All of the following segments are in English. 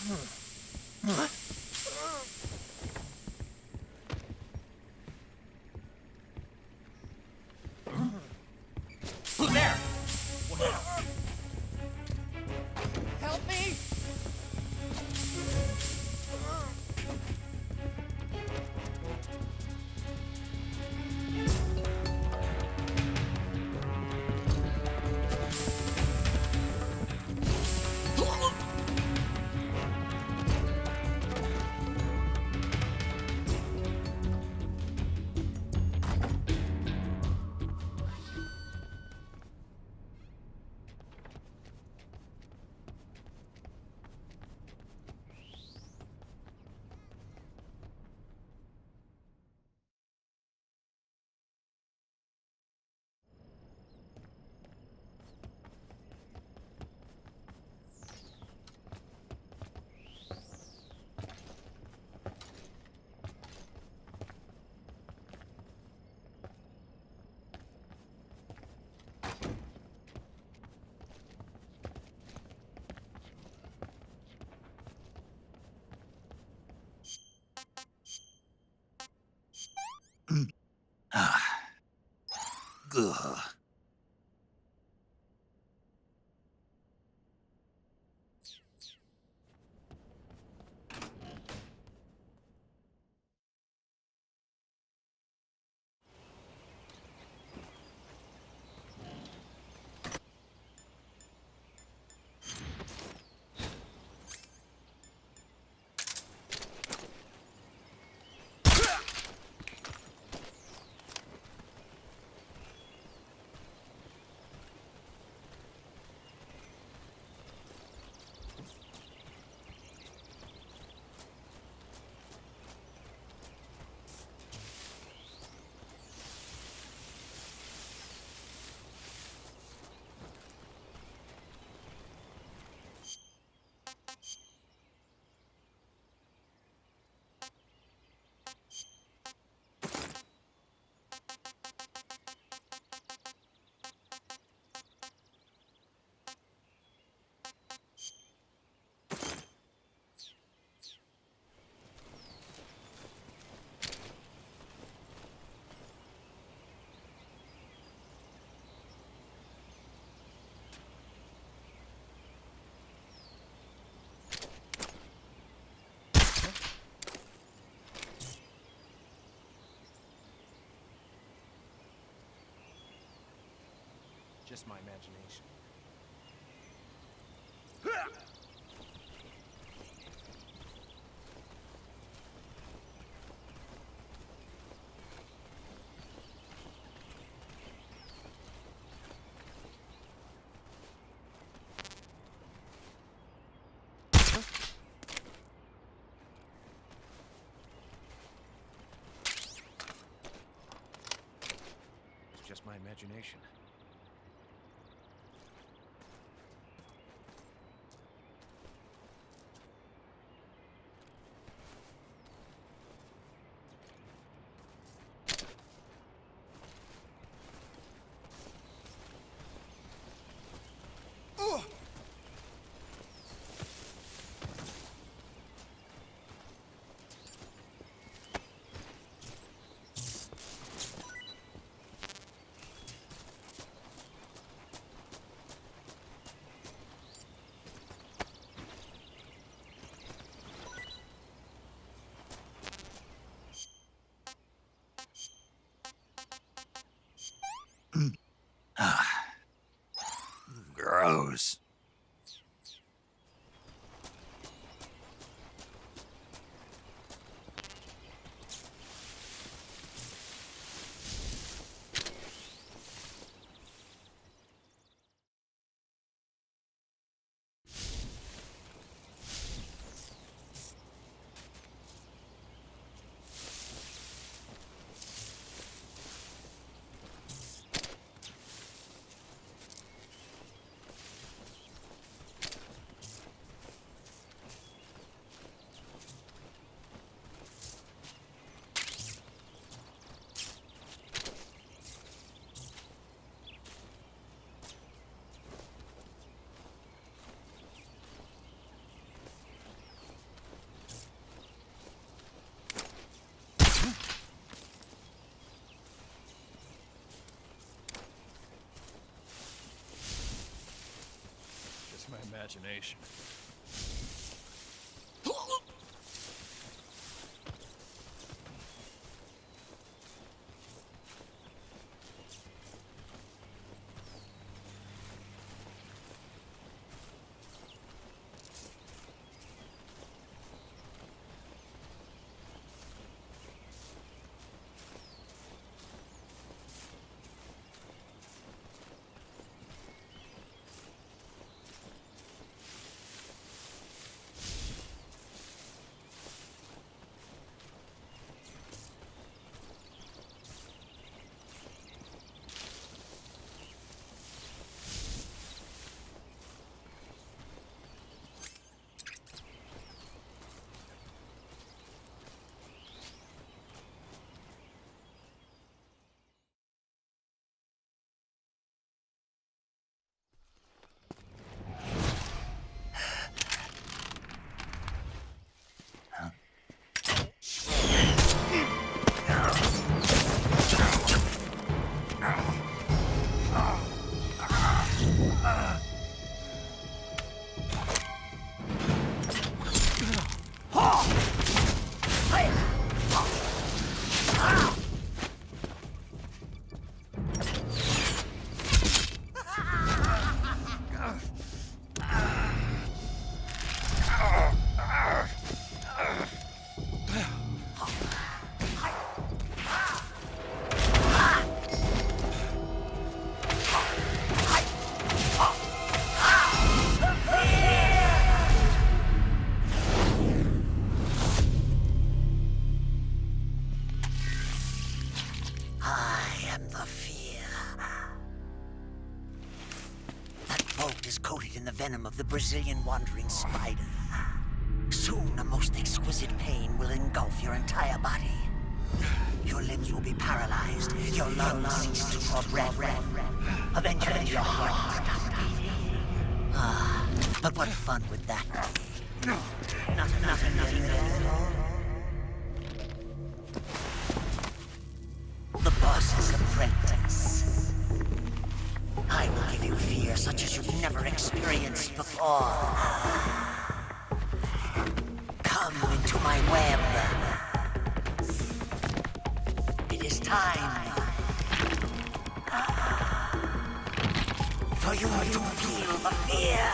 There! Help me! Ugh. Just my imagination. It's just my imagination. imagination. Coated in the venom of the Brazilian wandering spider. Soon, a most exquisite pain will engulf your entire body. Your limbs will be paralyzed, your lungs cease to draw breath. Eventually, your heart will stop beating. Ah, but what fun would that be? Nothing at all. The boss's apprentice. I will give you fear such as you've never experienced before. Come into my web. It is time for you to feel the fear.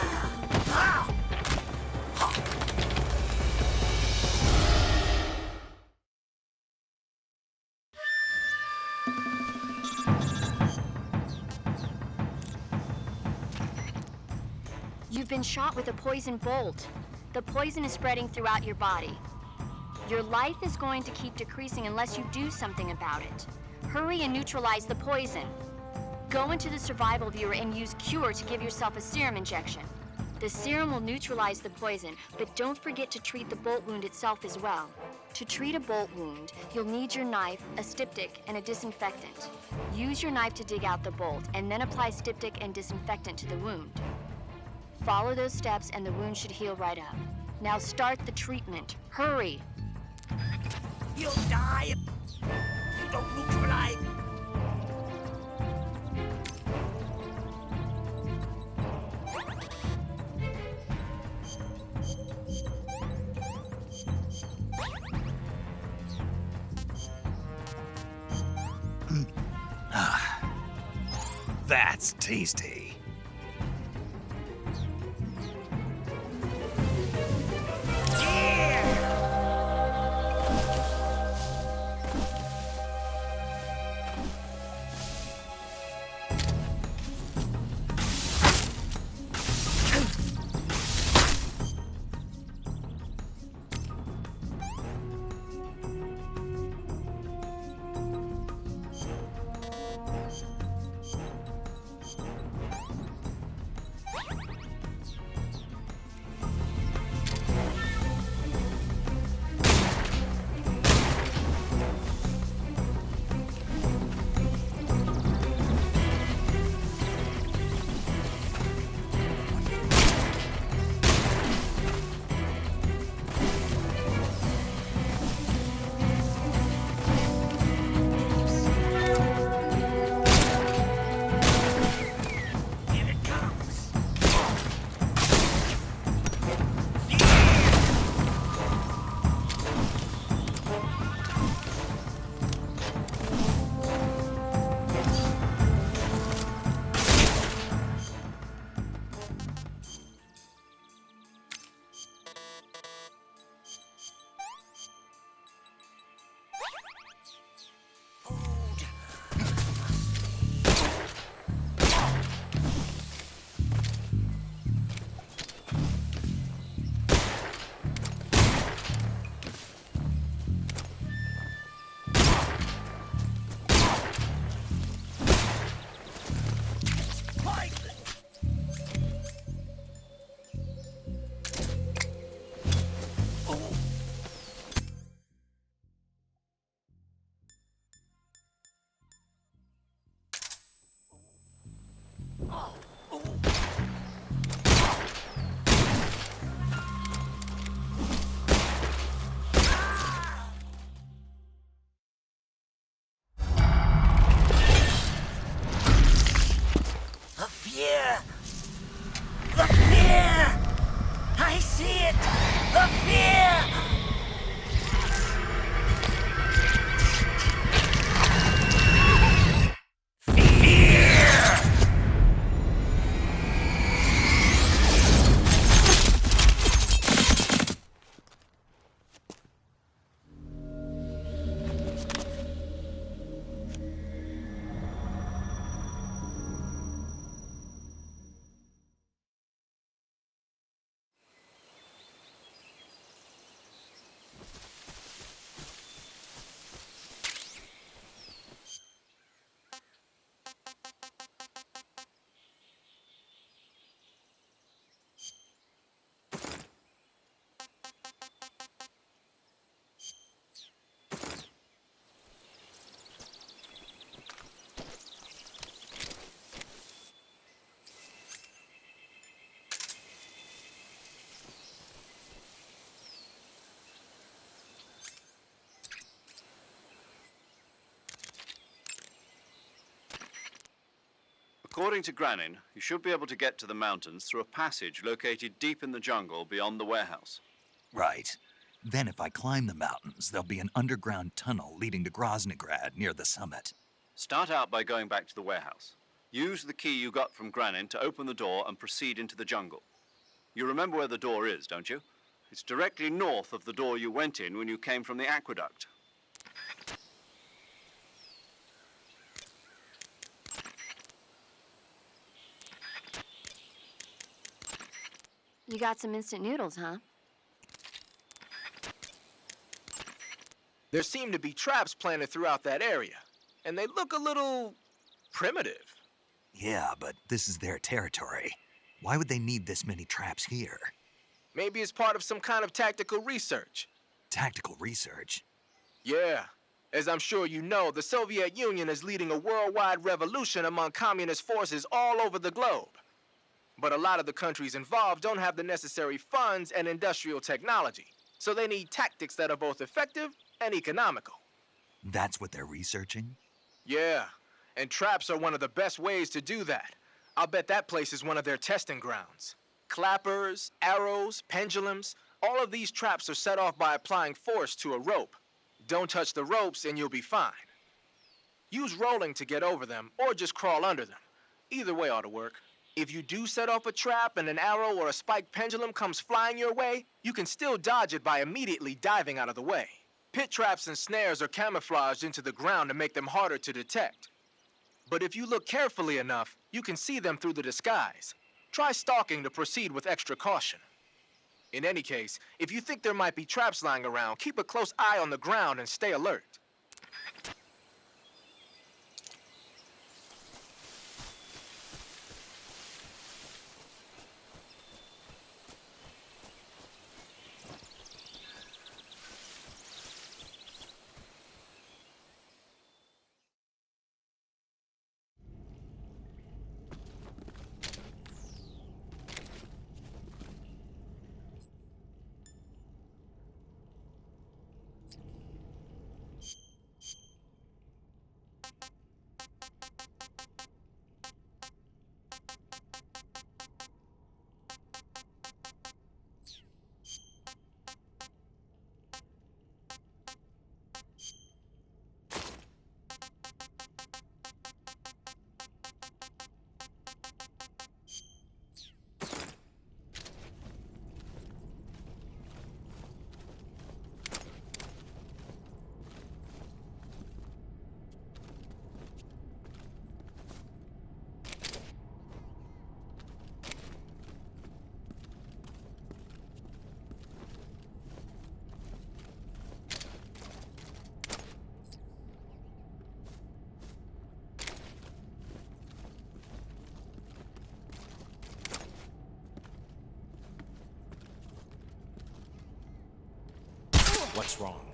You've been shot with a poison bolt. The poison is spreading throughout your body. Your life is going to keep decreasing unless you do something about it. Hurry and neutralize the poison. Go into the survival viewer and use Cure to give yourself a serum injection. The serum will neutralize the poison, but don't forget to treat the bolt wound itself as well. To treat a bolt wound, you'll need your knife, a styptic, and a disinfectant. Use your knife to dig out the bolt, and then apply styptic and disinfectant to the wound. Follow those steps and the wound should heal right up. Now start the treatment. Hurry! You'll die if you don't neutralize. That's tasty. According to Granin, you should be able to get to the mountains through a passage located deep in the jungle beyond the warehouse. Right. Then if I climb the mountains, there'll be an underground tunnel leading to Groznygrad near the summit. Start out by going back to the warehouse. Use the key you got from Granin to open the door and proceed into the jungle. You remember where the door is, don't you? It's directly north of the door you went in when you came from the aqueduct. You got some instant noodles, huh? There seem to be traps planted throughout that area, and they look a little primitive. Yeah, but this is their territory. Why would they need this many traps here? Maybe it's part of some kind of tactical research. Tactical research? Yeah. As I'm sure you know, the Soviet Union is leading a worldwide revolution among communist forces all over the globe. But a lot of the countries involved don't have the necessary funds and industrial technology, so they need tactics that are both effective and economical. That's what they're researching? Yeah, and traps are one of the best ways to do that. I'll bet that place is one of their testing grounds. Clappers, arrows, pendulums, all of these traps are set off by applying force to a rope. Don't touch the ropes and you'll be fine. Use rolling to get over them, or just crawl under them. Either way ought to work. If you do set off a trap and an arrow or a spiked pendulum comes flying your way, you can still dodge it by immediately diving out of the way. Pit traps and snares are camouflaged into the ground to make them harder to detect. But if you look carefully enough, you can see them through the disguise. Try stalking to proceed with extra caution. In any case, if you think there might be traps lying around, keep a close eye on the ground and stay alert. What's wrong?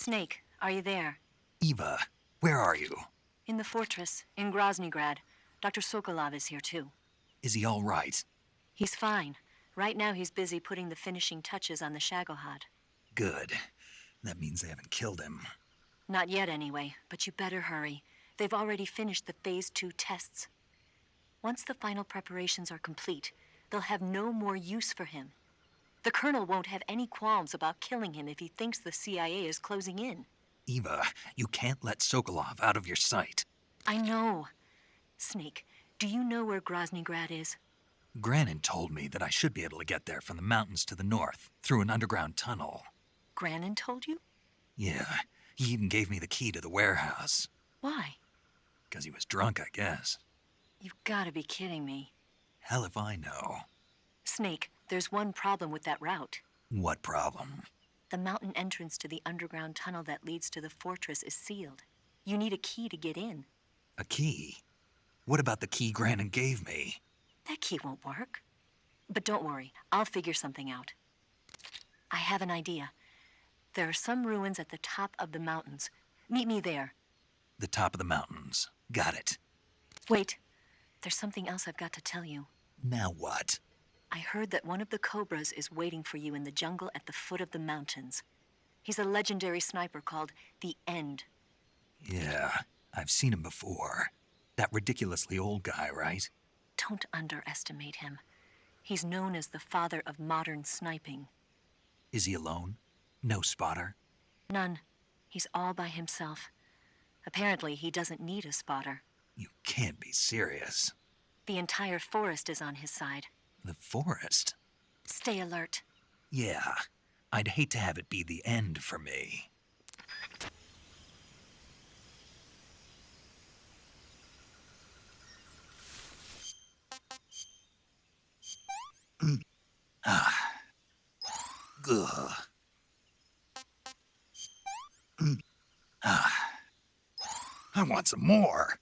Snake, are you there? Eva, where are you? In the fortress, in Groznygrad. Dr. Sokolov is here, too. Is he all right? He's fine. Right now he's busy putting the finishing touches on the Shagohod. Good. That means they haven't killed him. Not yet anyway, but you better hurry. They've already finished the Phase 2 tests. Once the final preparations are complete, they'll have no more use for him. The Colonel won't have any qualms about killing him if he thinks the CIA is closing in. Eva, you can't let Sokolov out of your sight. I know. Snake, do you know where Groznygrad is? Granin told me that I should be able to get there from the mountains to the north, through an underground tunnel. Granin told you? Yeah, he even gave me the key to the warehouse. Why? 'Cause he was drunk, I guess. You've got to be kidding me. Hell if I know. Snake, there's one problem with that route. What problem? The mountain entrance to the underground tunnel that leads to the fortress is sealed. You need a key to get in. A key? What about the key Granin gave me? That key won't work. But don't worry, I'll figure something out. I have an idea. There are some ruins at the top of the mountains. Meet me there. The top of the mountains. Got it. Wait, there's something else I've got to tell you. Now what? I heard that one of the Cobras is waiting for you in the jungle at the foot of the mountains. He's a legendary sniper called the End. Yeah, I've seen him before. That ridiculously old guy, right? Don't underestimate him. He's known as the father of modern sniping. Is he alone? No spotter? None. He's all by himself. Apparently, he doesn't need a spotter. You can't be serious. The entire forest is on his side. The forest? Stay alert. Yeah, I'd hate to have it be the end for me. Ugh. I want some more.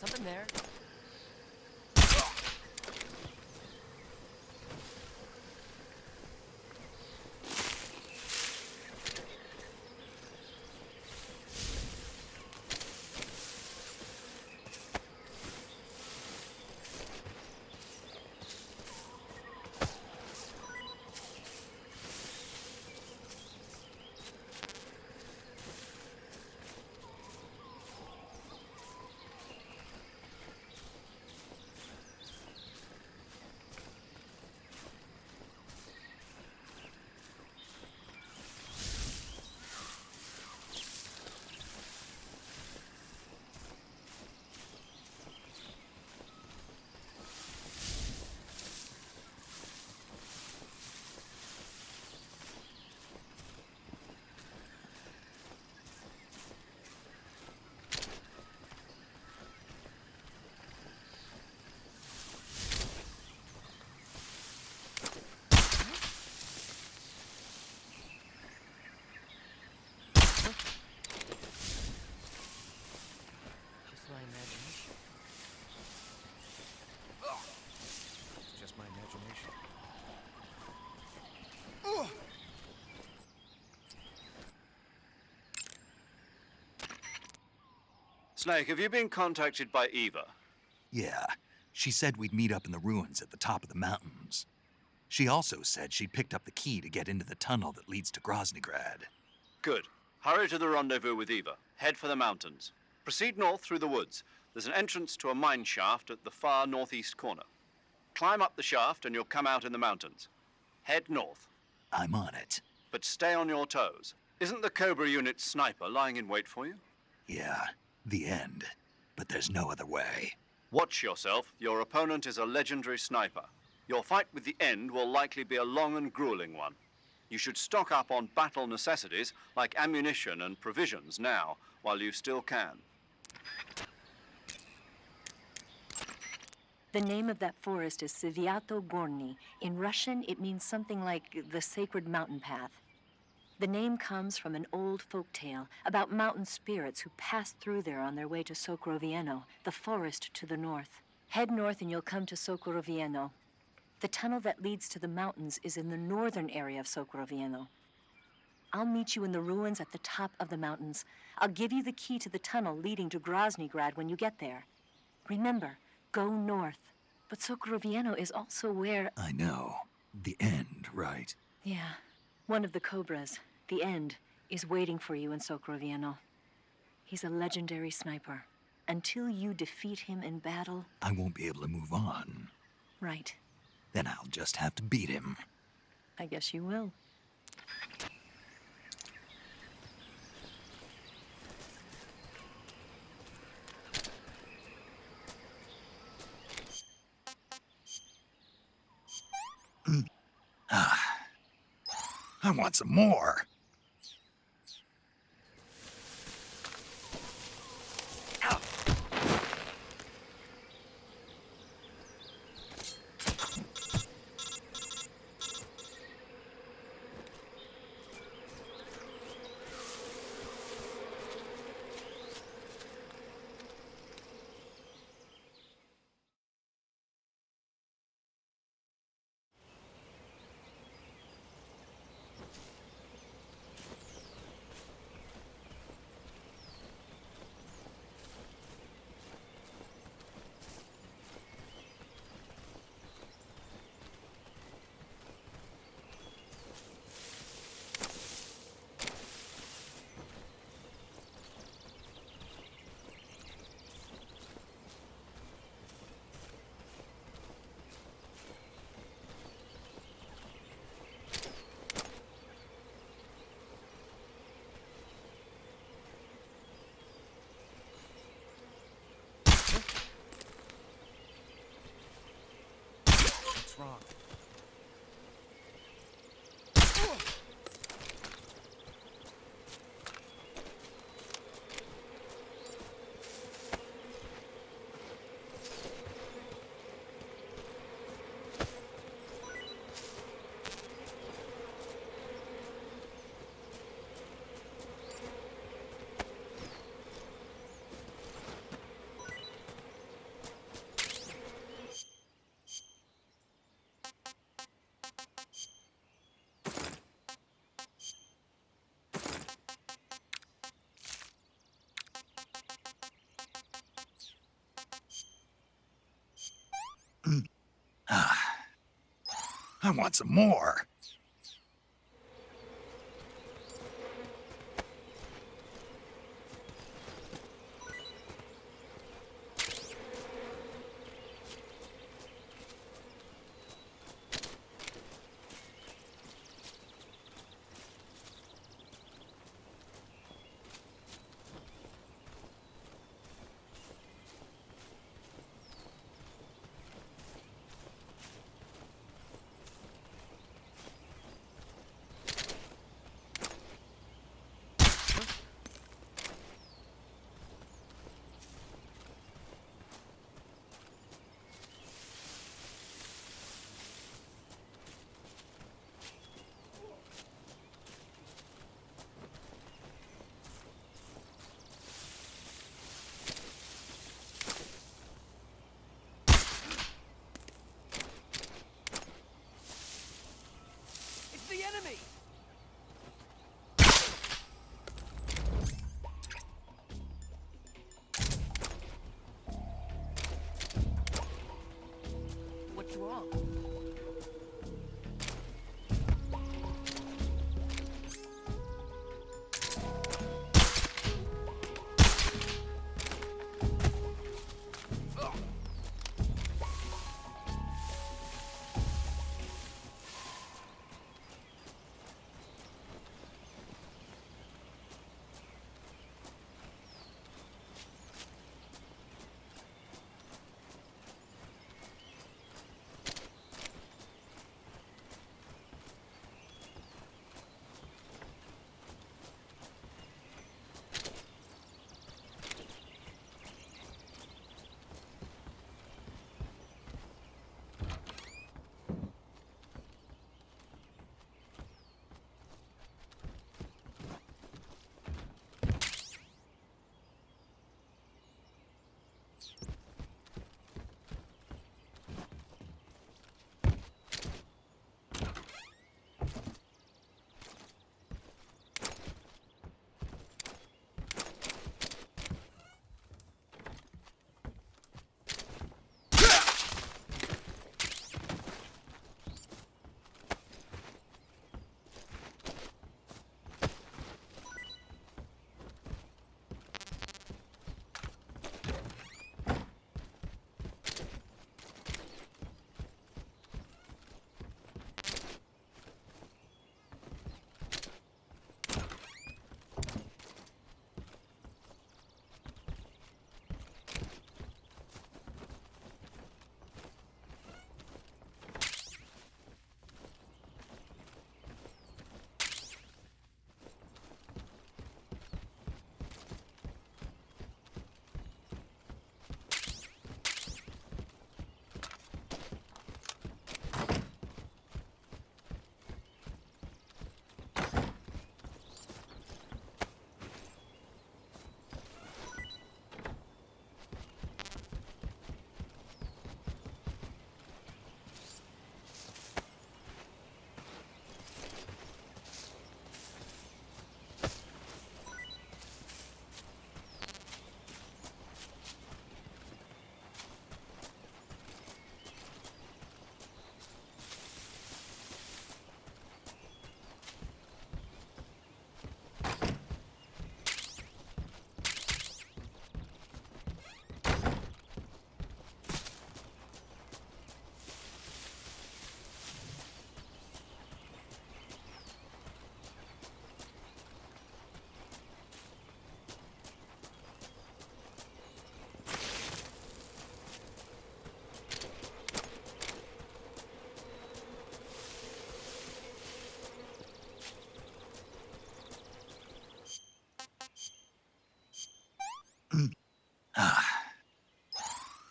Something there. Snake, have you been contacted by Eva? Yeah, she said we'd meet up in the ruins at the top of the mountains. She also said she'd picked up the key to get into the tunnel that leads to Groznygrad. Good. Hurry to the rendezvous with Eva. Head for the mountains. Proceed north through the woods. There's an entrance to a mine shaft at the far northeast corner. Climb up the shaft and you'll come out in the mountains. Head north. I'm on it. But stay on your toes. Isn't the Cobra unit sniper lying in wait for you? Yeah, the end. But there's no other way. Watch yourself. Your opponent is a legendary sniper. Your fight with the end will likely be a long and grueling one. You should stock up on battle necessities like ammunition and provisions now, while you still can. The name of that forest is Sviato Gorny. In Russian, it means something like the sacred mountain path. The name comes from an old folk tale about mountain spirits who passed through there on their way to Sokrovieno, the forest to the north. Head north and you'll come to Sokrovieno. The tunnel that leads to the mountains is in the northern area of Sokrovieno. I'll meet you in the ruins at the top of the mountains. I'll give you the key to the tunnel leading to Groznygrad when you get there. Remember, go north. But Sokrovieno is also where... I know. The end, right? Yeah. One of the Cobras, the End, is waiting for you in Sokrovieno. He's a legendary sniper. Until you defeat him in battle... I won't be able to move on. Right. Then I'll just have to beat him. I guess you will. I want some more. What's wrong? I want some more.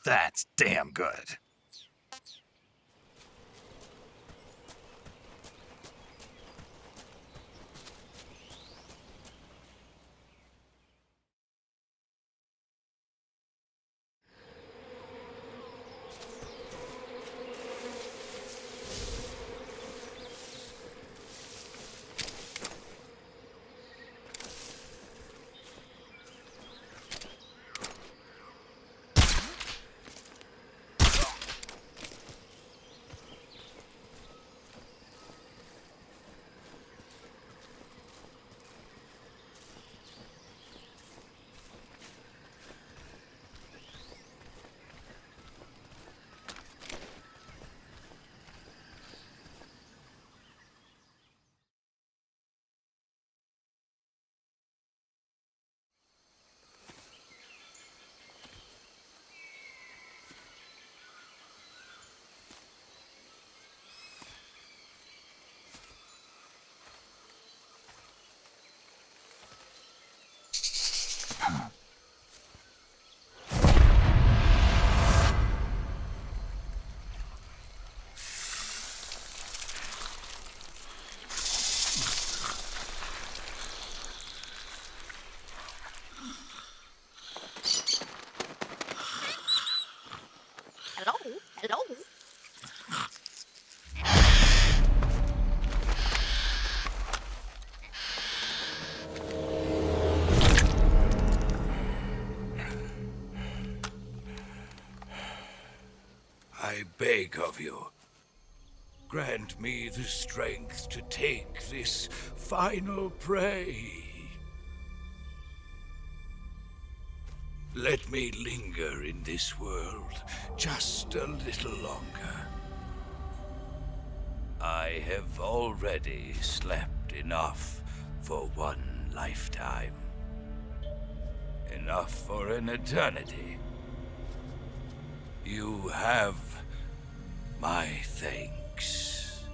That's damn good. Hello? Hello? I beg of you, grant me the strength to take this final prey. Let me linger in this world just a little longer. I have already slept enough for one lifetime. Enough for an eternity. You have my thanks.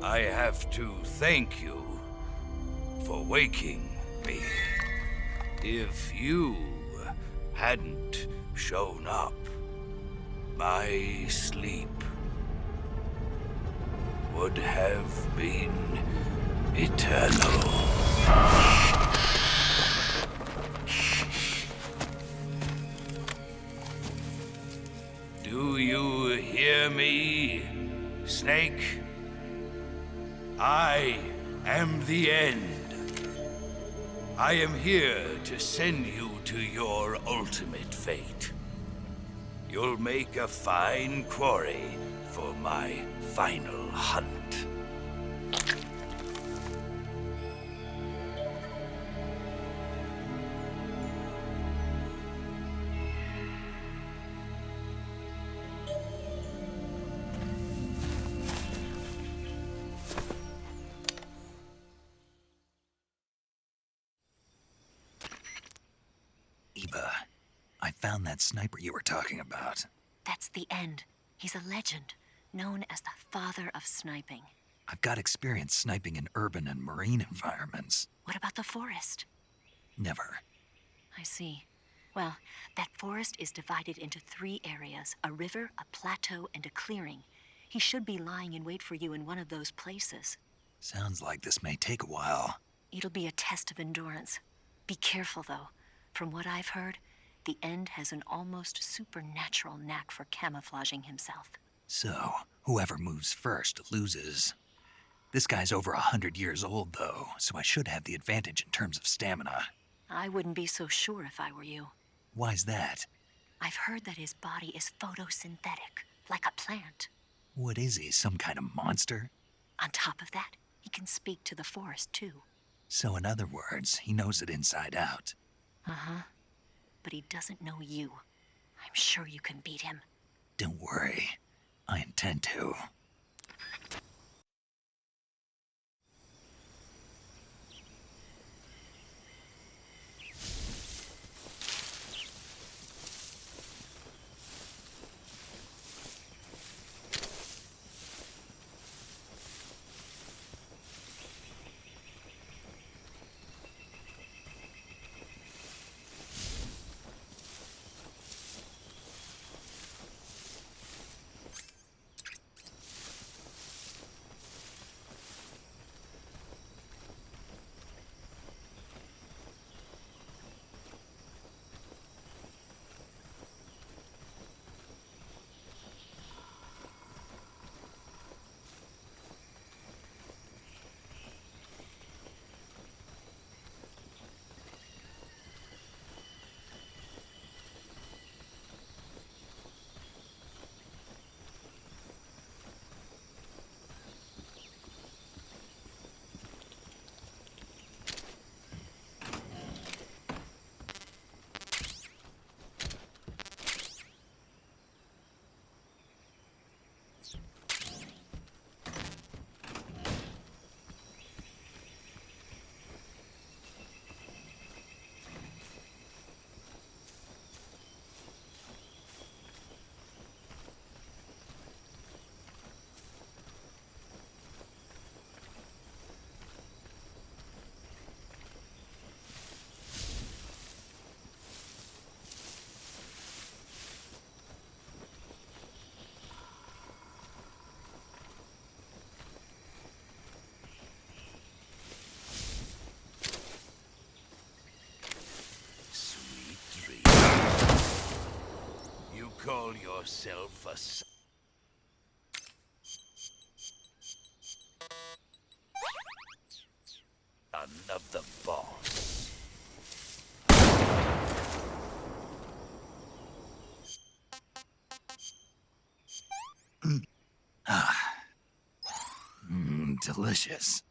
I have to thank you for waking me. If you hadn't shown up, my sleep would have been eternal. Do you hear me, Snake? I am the end. I am here to send you to your ultimate fate. You'll make a fine quarry for my final hunt. Eva, I found that sniper you were talking about. That's the end. He's a legend, known as the father of sniping. I've got experience sniping in urban and marine environments. What about the forest? Never. I see. Well, that forest is divided into 3 areas, a river, a plateau, and a clearing. He should be lying in wait for you in one of those places. Sounds like this may take a while. It'll be a test of endurance. Be careful, though. From what I've heard, the End has an almost supernatural knack for camouflaging himself. So, whoever moves first loses. This guy's over 100 years old, though, so I should have the advantage in terms of stamina. I wouldn't be so sure if I were you. Why's that? I've heard that his body is photosynthetic, like a plant. What is he, some kind of monster? On top of that, he can speak to the forest, too. So in other words, he knows it inside out. Uh-huh. But he doesn't know you. I'm sure you can beat him. Don't worry. I intend to. yourself a son of the boss. Delicious.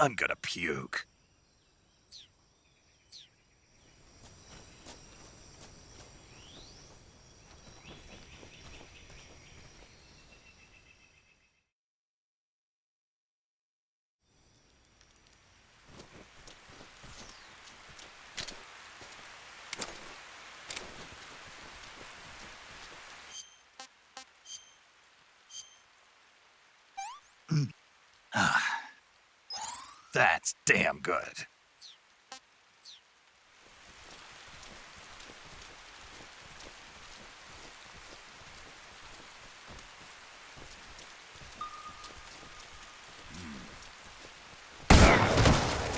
I'm gonna puke. That's damn good.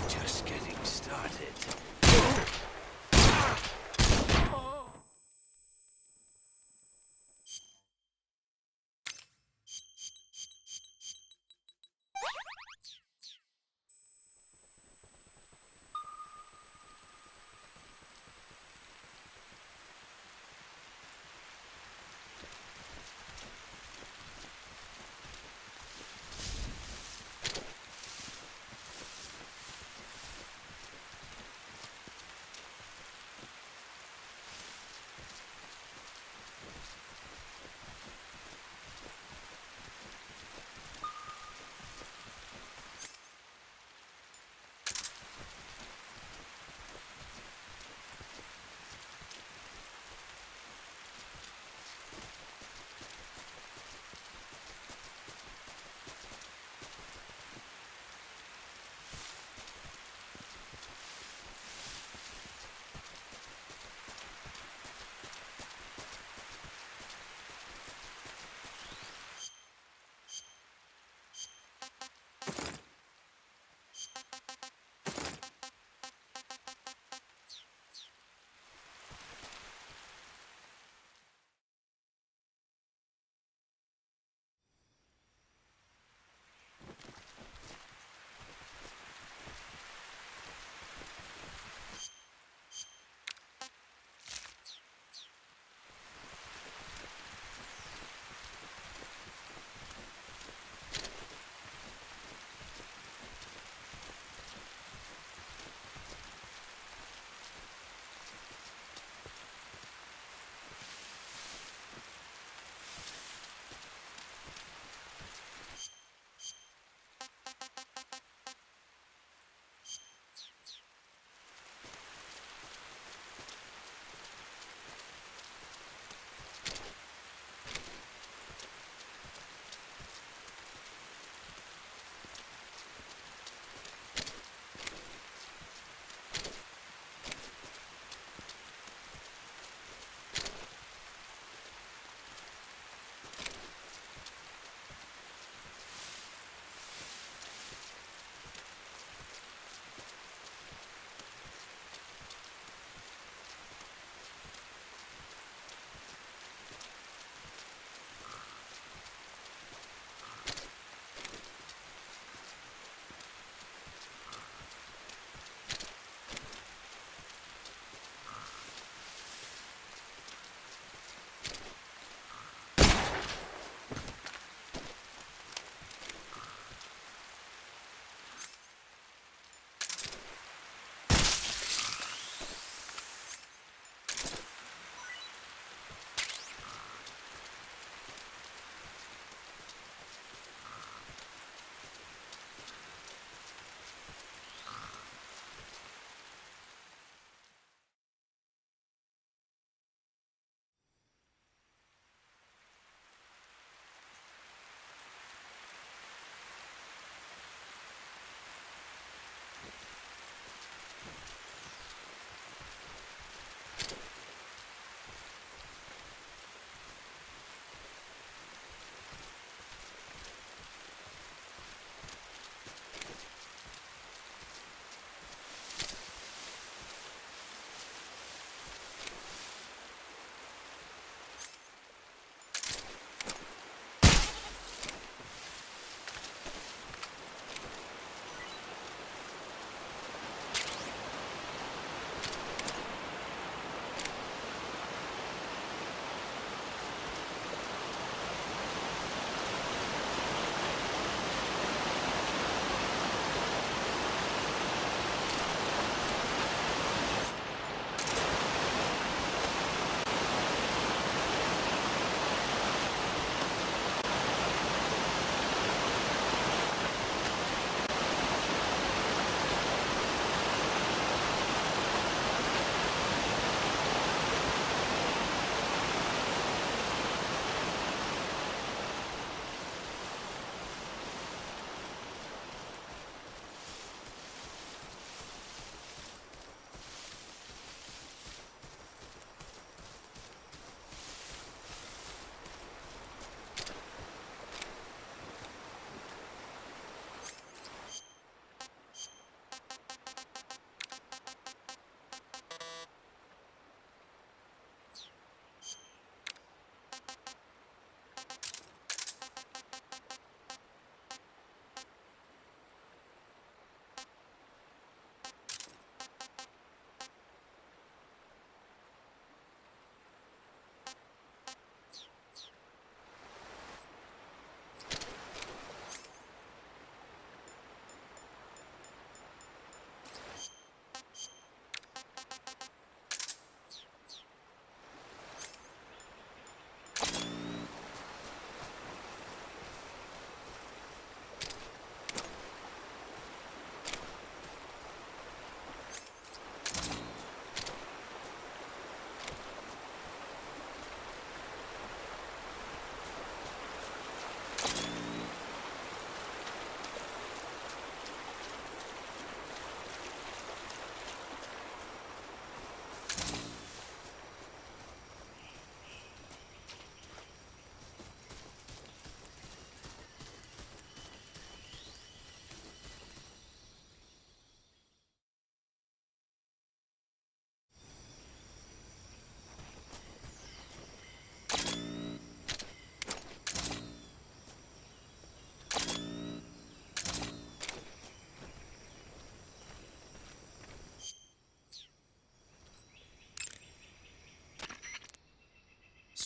Just getting started.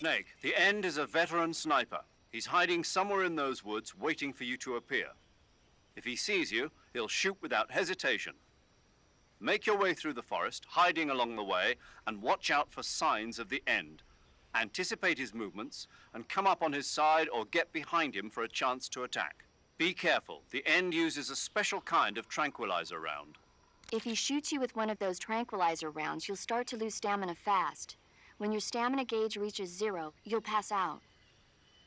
Snake, the End is a veteran sniper. He's hiding somewhere in those woods, waiting for you to appear. If he sees you, he'll shoot without hesitation. Make your way through the forest, hiding along the way, and watch out for signs of the End. Anticipate his movements, and come up on his side or get behind him for a chance to attack. Be careful. The End uses a special kind of tranquilizer round. If he shoots you with one of those tranquilizer rounds, you'll start to lose stamina fast. When your stamina gauge reaches 0, you'll pass out.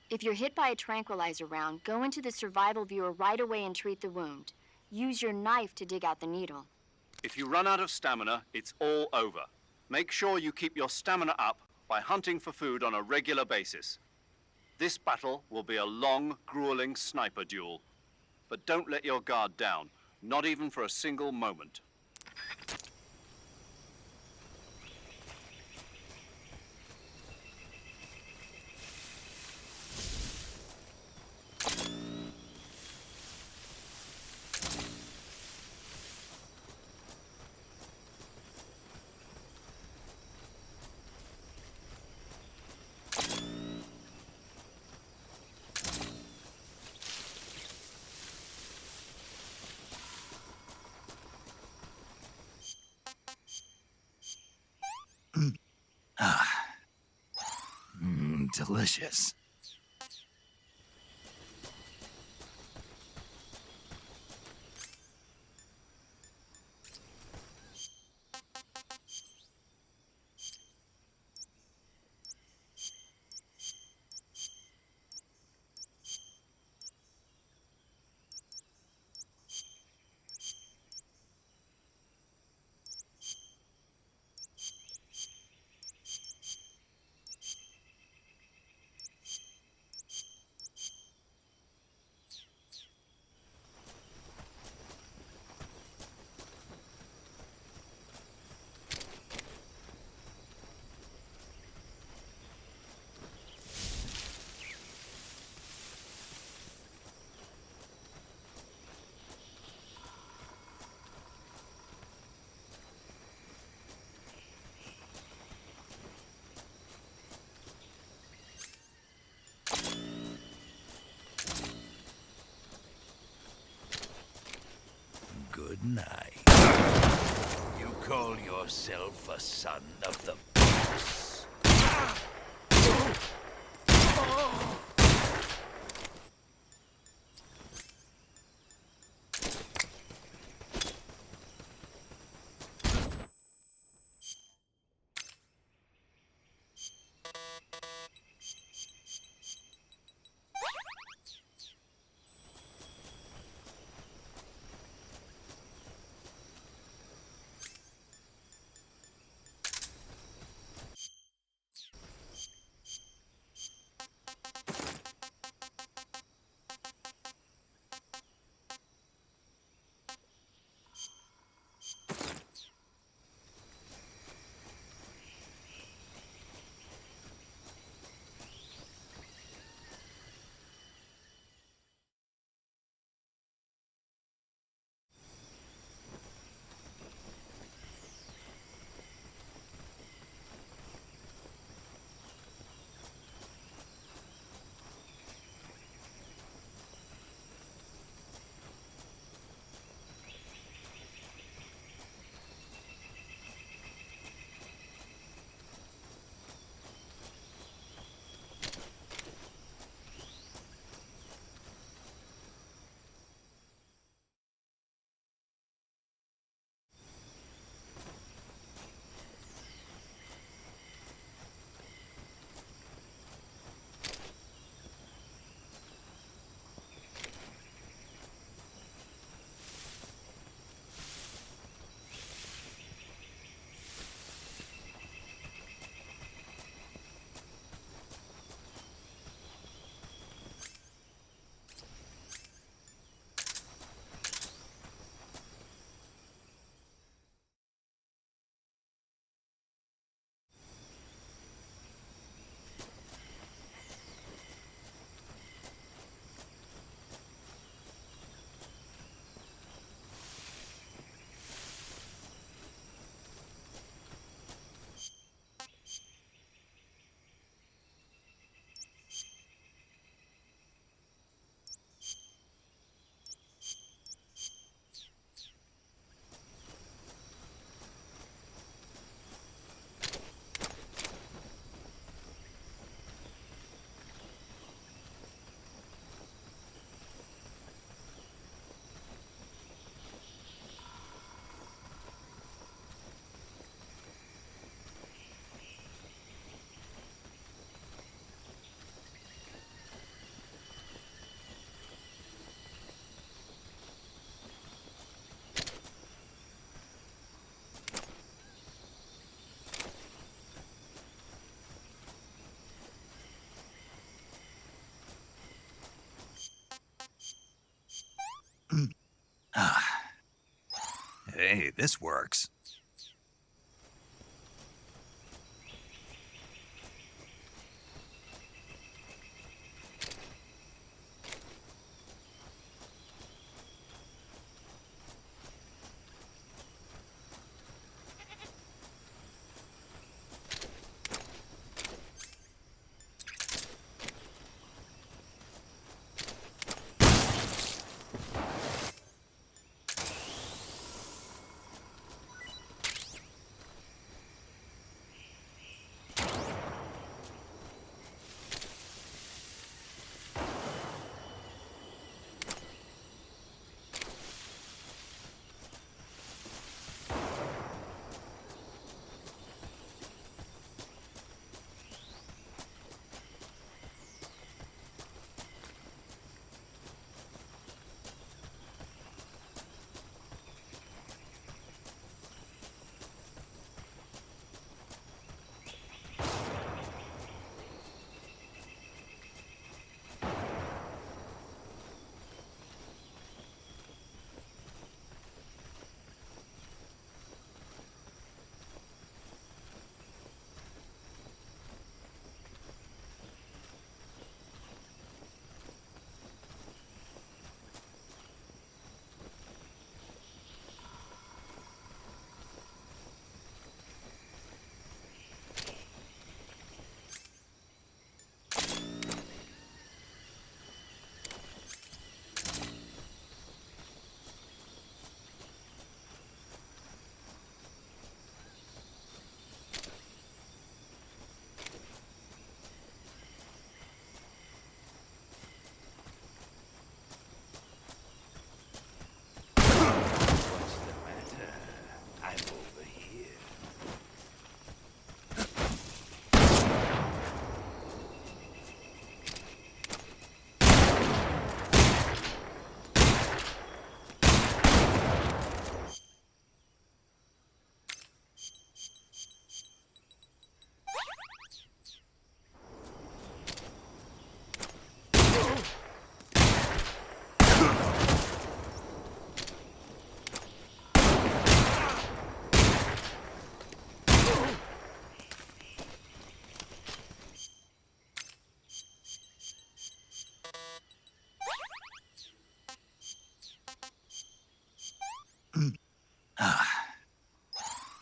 If you're hit by a tranquilizer round, go into the survival viewer right away and treat the wound. Use your knife to dig out the needle. If you run out of stamina, it's all over. Make sure you keep your stamina up by hunting for food on a regular basis. This battle will be a long, grueling sniper duel. But don't let your guard down, not even for a single moment. Delicious. Good night. You call yourself a son of the boss? Hey, this works.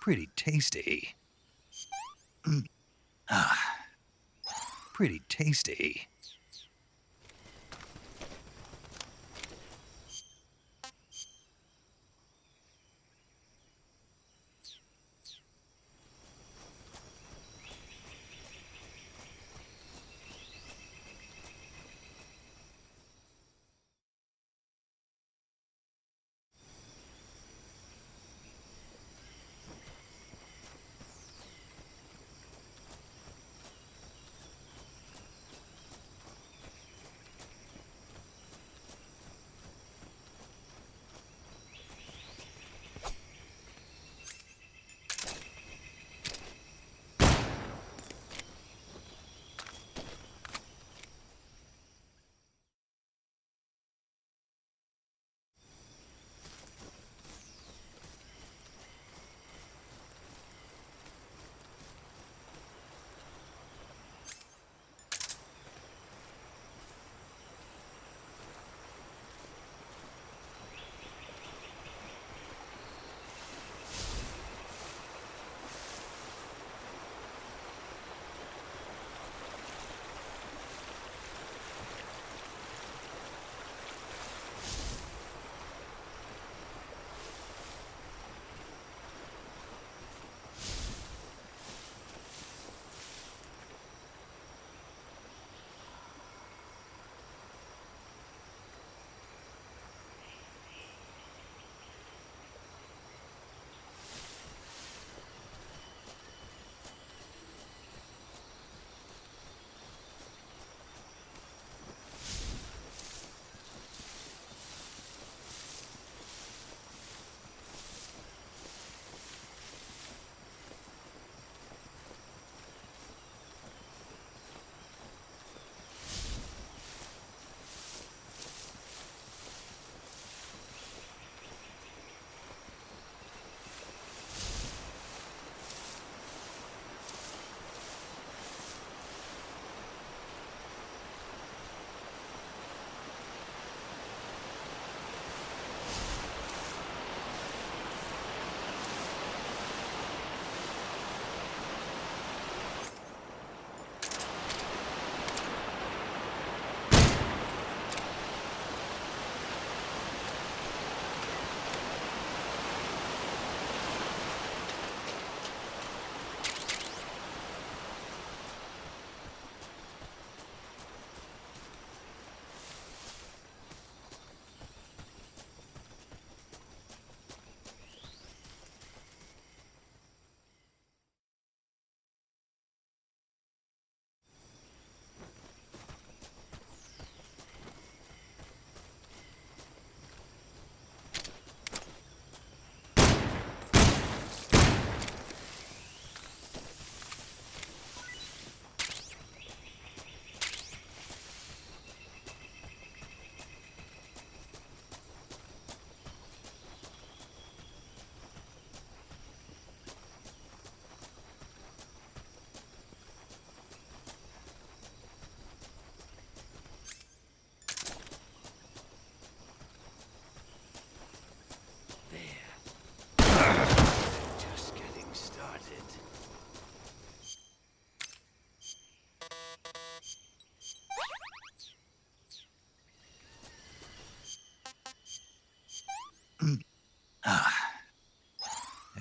Pretty tasty. Pretty tasty.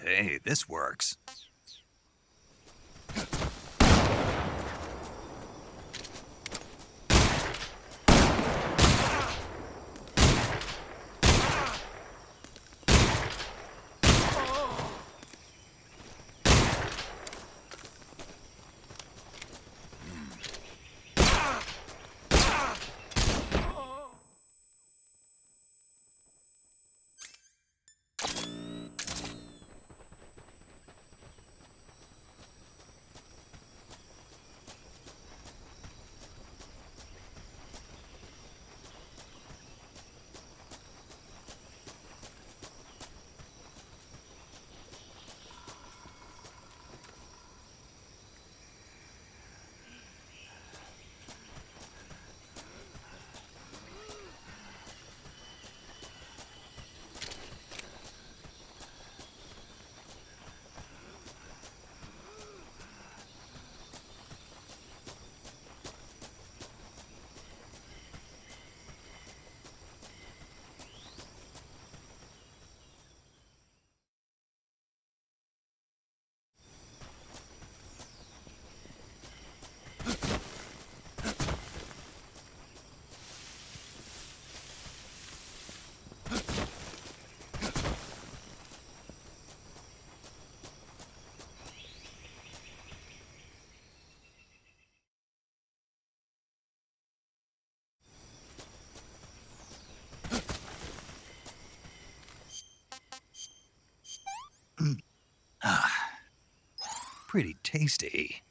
Hey, this works. Pretty tasty.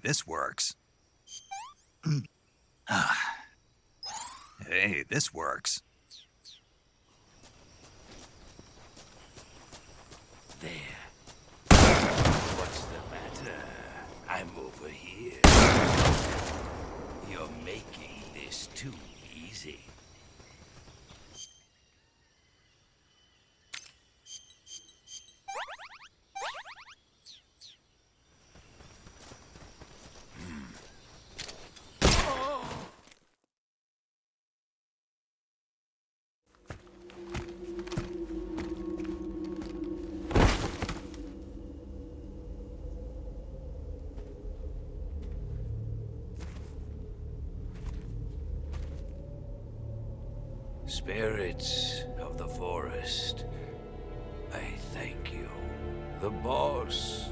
this works. Hey, this works. There. What's the matter? I'm over here. You're making this too easy. Spirits of the forest, I thank you. The boss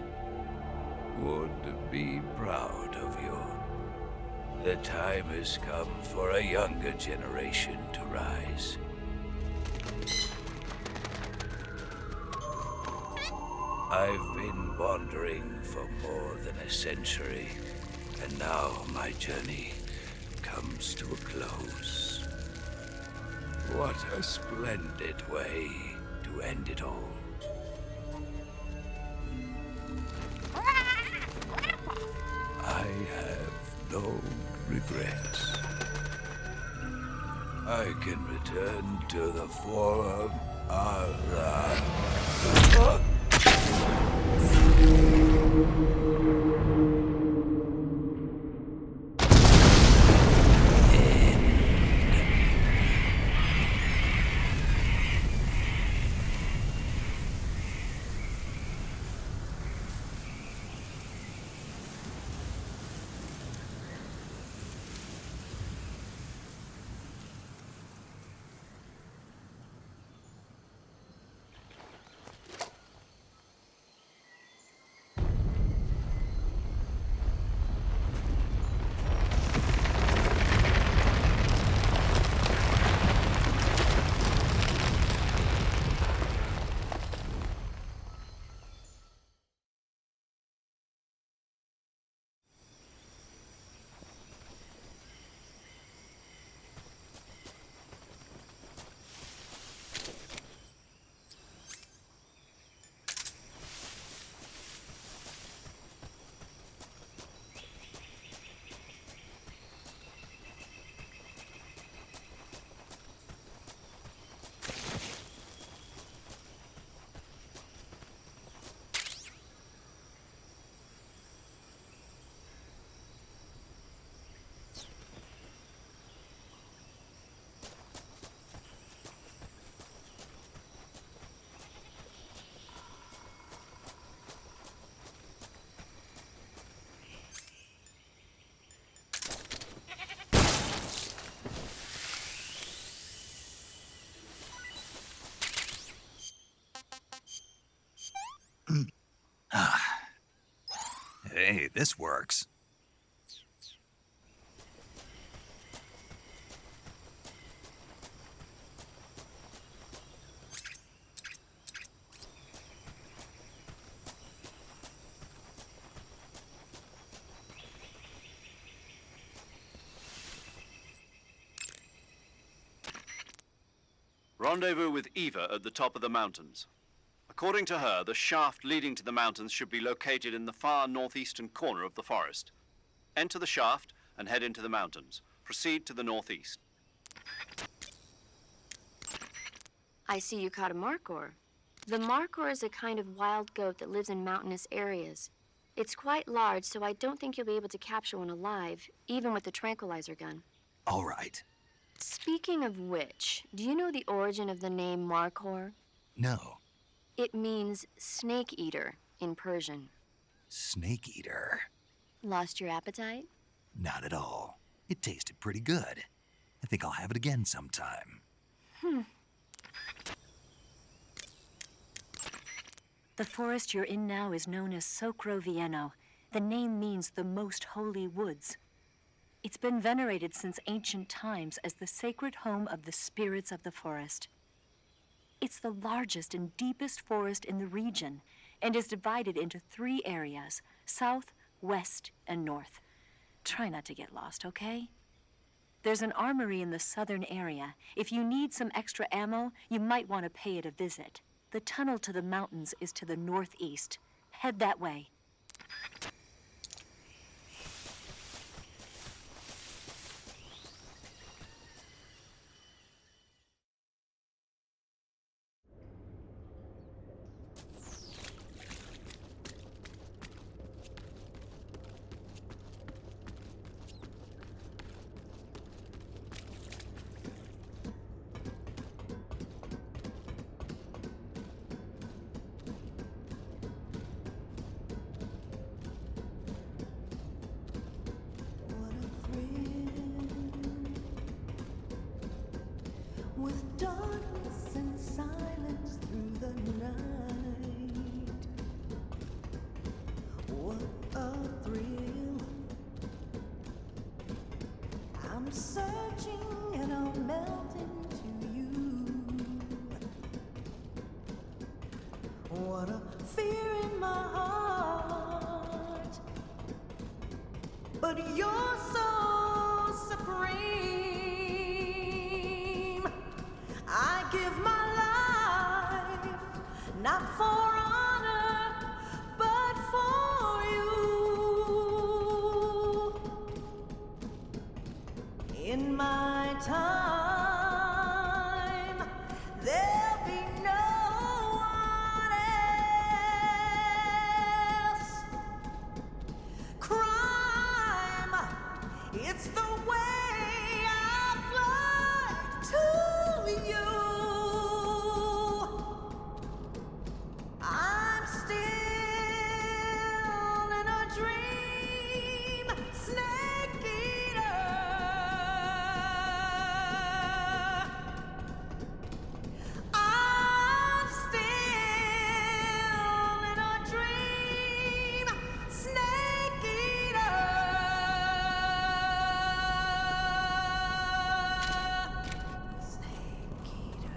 would be proud of you. The time has come for a younger generation to rise. I've been wandering for more than a century, and now my journey comes to a close. What a splendid way to end it all. I have no regrets. I can return to the Forum Allah. Hey, this works. Rendezvous with Eva at the top of the mountains. According to her, the shaft leading to the mountains should be located in the far northeastern corner of the forest. Enter the shaft and head into the mountains. Proceed to the northeast. I see you caught a markhor. The markhor is a kind of wild goat that lives in mountainous areas. It's quite large, so I don't think you'll be able to capture one alive, even with the tranquilizer gun. All right. Speaking of which, do you know the origin of the name markhor? No. It means snake eater in Persian. Snake eater. Lost your appetite? Not at all. It tasted pretty good. I think I'll have it again sometime. The forest you're in now is known as Sokrovieno. The name means the most holy woods. It's been venerated since ancient times as the sacred home of the spirits of the forest. It's the largest and deepest forest in the region and is divided into 3 areas: south, west and north. Try not to get lost, okay? There's an armory in the southern area. If you need some extra ammo, you might want to pay it a visit. The tunnel to the mountains is to the northeast. Head that way. With darkness and silence through the night, what a thrill. I'm searching and I'll melt into you. What a fear in my heart, but you're so supreme. I give my life, not for honor, but for you. In my time, there'll be no one else. Crime, it's the way I fly to you. I'm still in a dream, snake eater. I'm still in a dream, snake eater. Snake eater.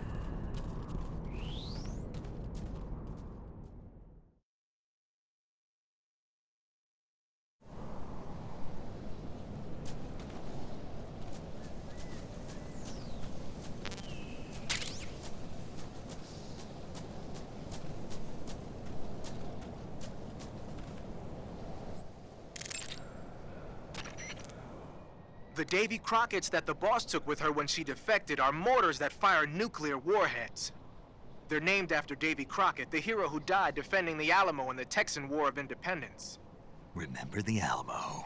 The Davy Crockett's that the boss took with her when she defected are mortars that fire nuclear warheads. They're named after Davy Crockett, the hero who died defending the Alamo in the Texan War of Independence. Remember the Alamo?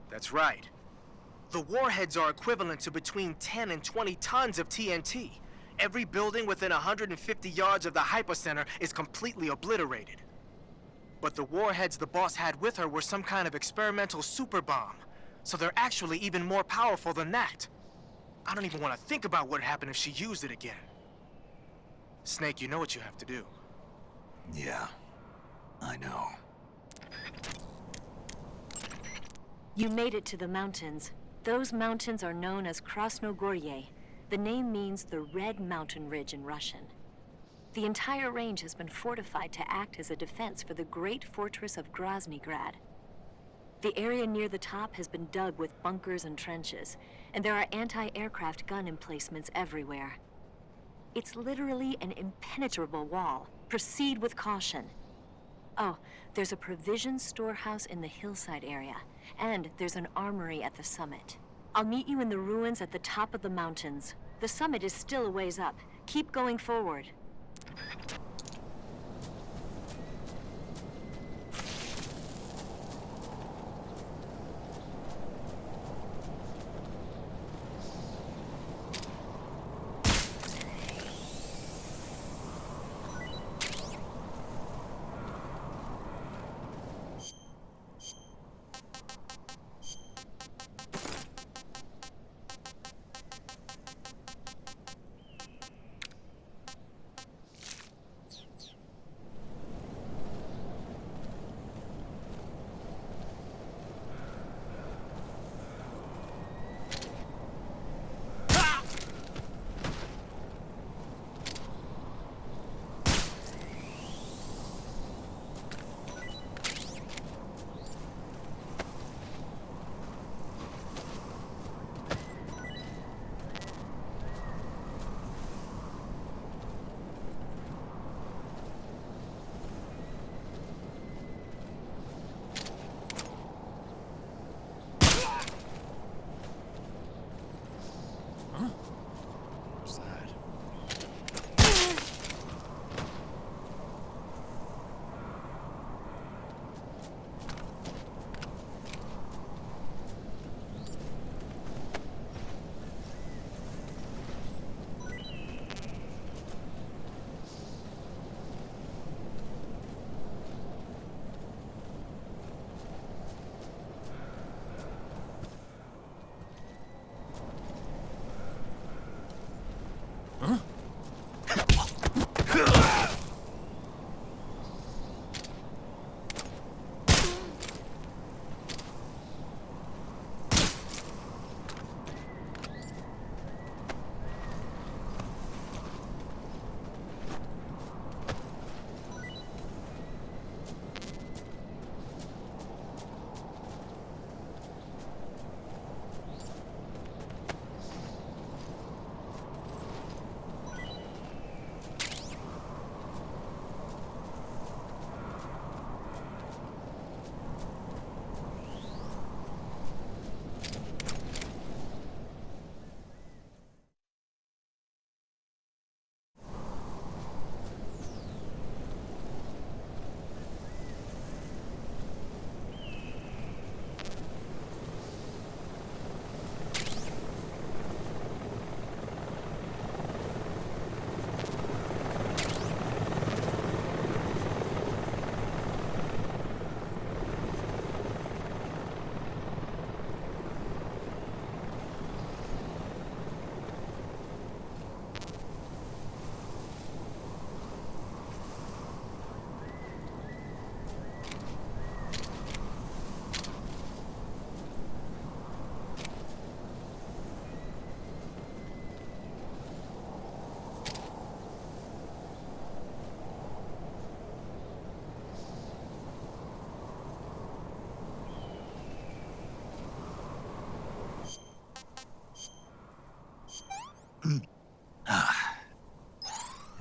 That's right. The warheads are equivalent to between 10 and 20 tons of TNT. Every building within 150 yards of the hypocenter is completely obliterated. But the warheads the boss had with her were some kind of experimental super bomb. So they're actually even more powerful than that. I don't even want to think about what happened if she used it again. Snake, you know what you have to do. Yeah, I know. You made it to the mountains. Those mountains are known as Krasnogorye. The name means the Red Mountain Ridge in Russian. The entire range has been fortified to act as a defense for the great fortress of Groznygrad. The area near the top has been dug with bunkers and trenches, and there are anti-aircraft gun emplacements everywhere. It's literally an impenetrable wall. Proceed with caution. Oh, there's a provision storehouse in the hillside area, and there's an armory at the summit. I'll meet you in the ruins at the top of the mountains. The summit is still a ways up. Keep going forward.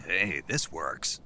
Hey, this works.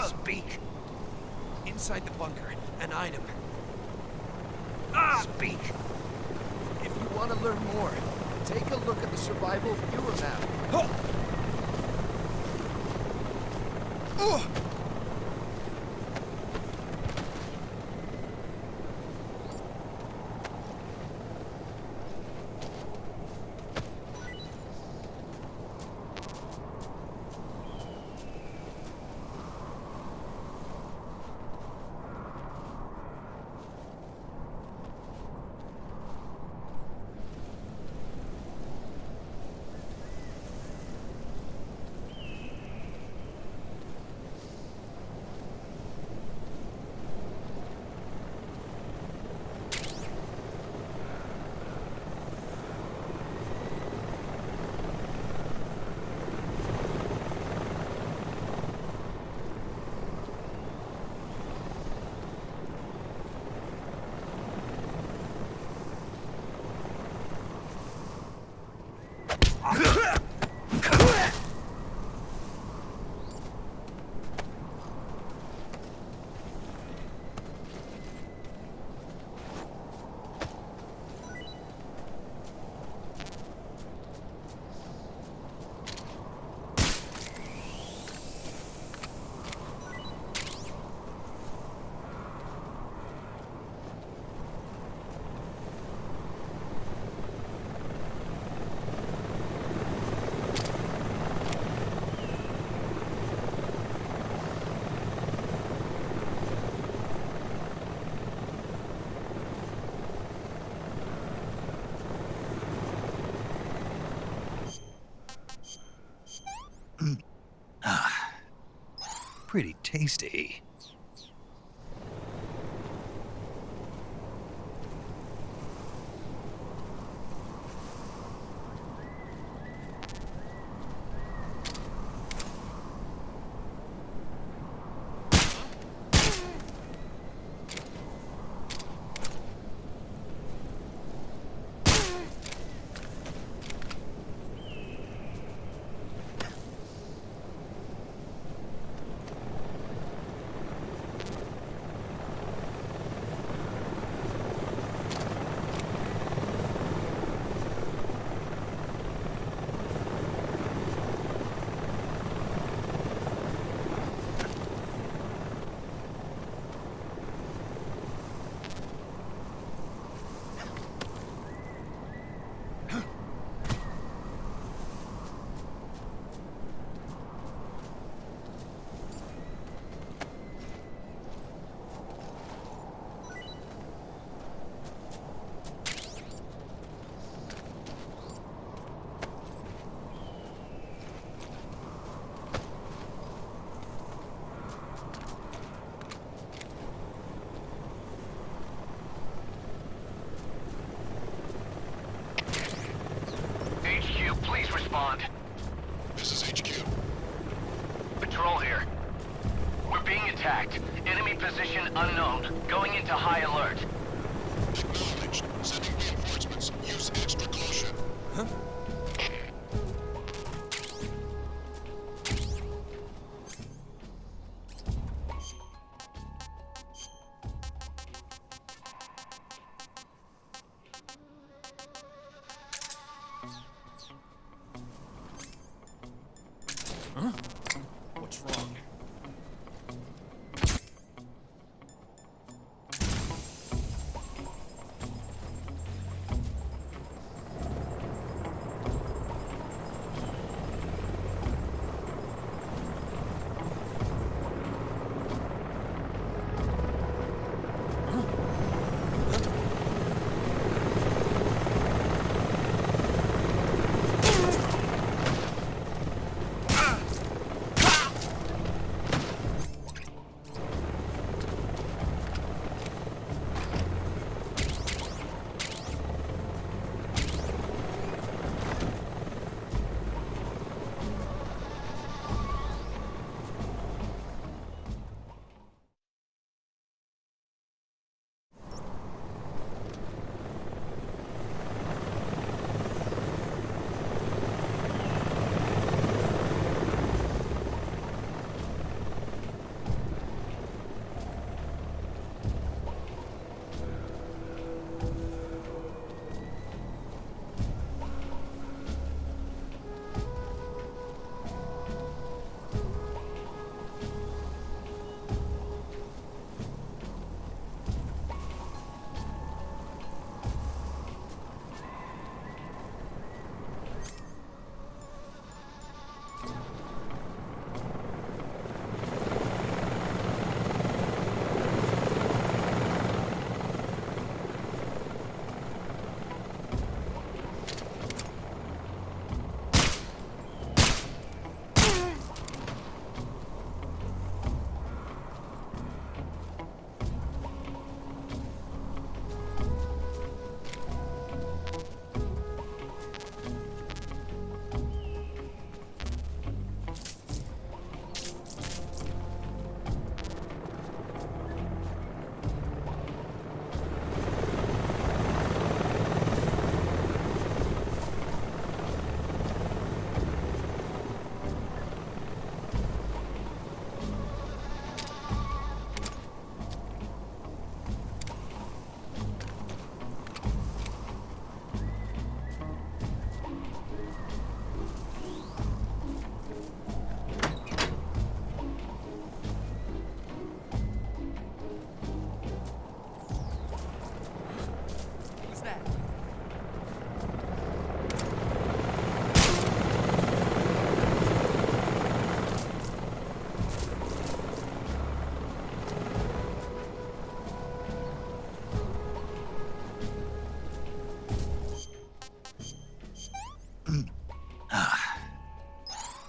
Speak. Inside the bunker, an item. Speak. If you want to learn more, take a look at the survival viewer map. Pretty tasty. HQ, please respond. This is HQ. Patrol here. We're being attacked. Enemy position unknown. Going into high alert. Acknowledged. Sending reinforcements. Use extra caution. Huh? Huh? What's wrong?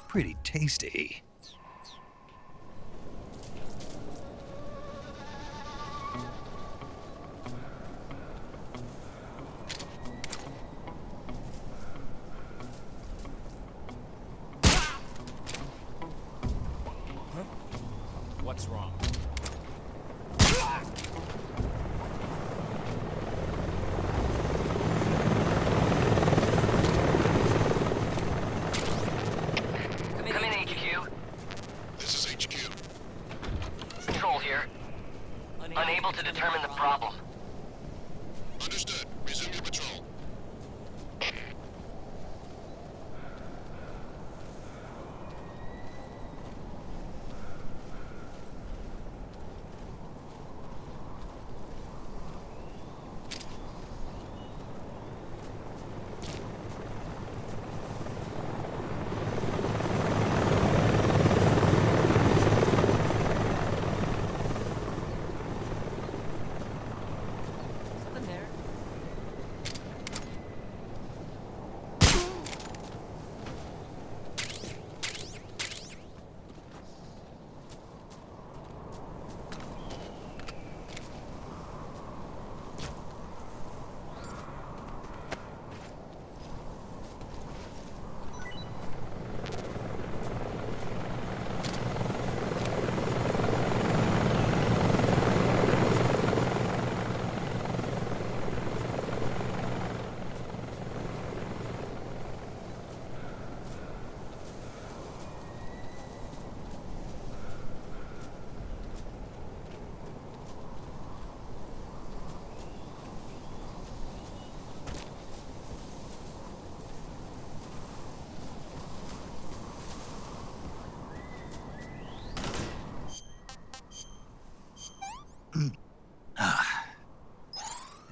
Pretty tasty. determine the problem. Understood. Resume your patrol. Something there.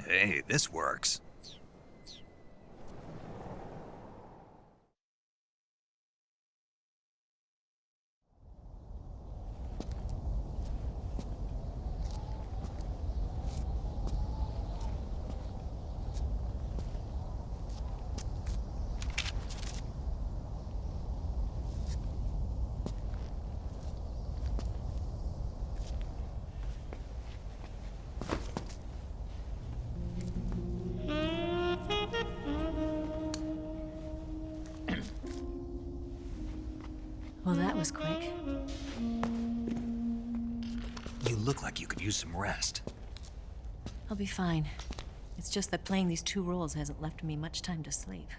Hey, this works. Well, that was quick. You look like you could use some rest. I'll be fine. It's just that playing these two roles hasn't left me much time to sleep.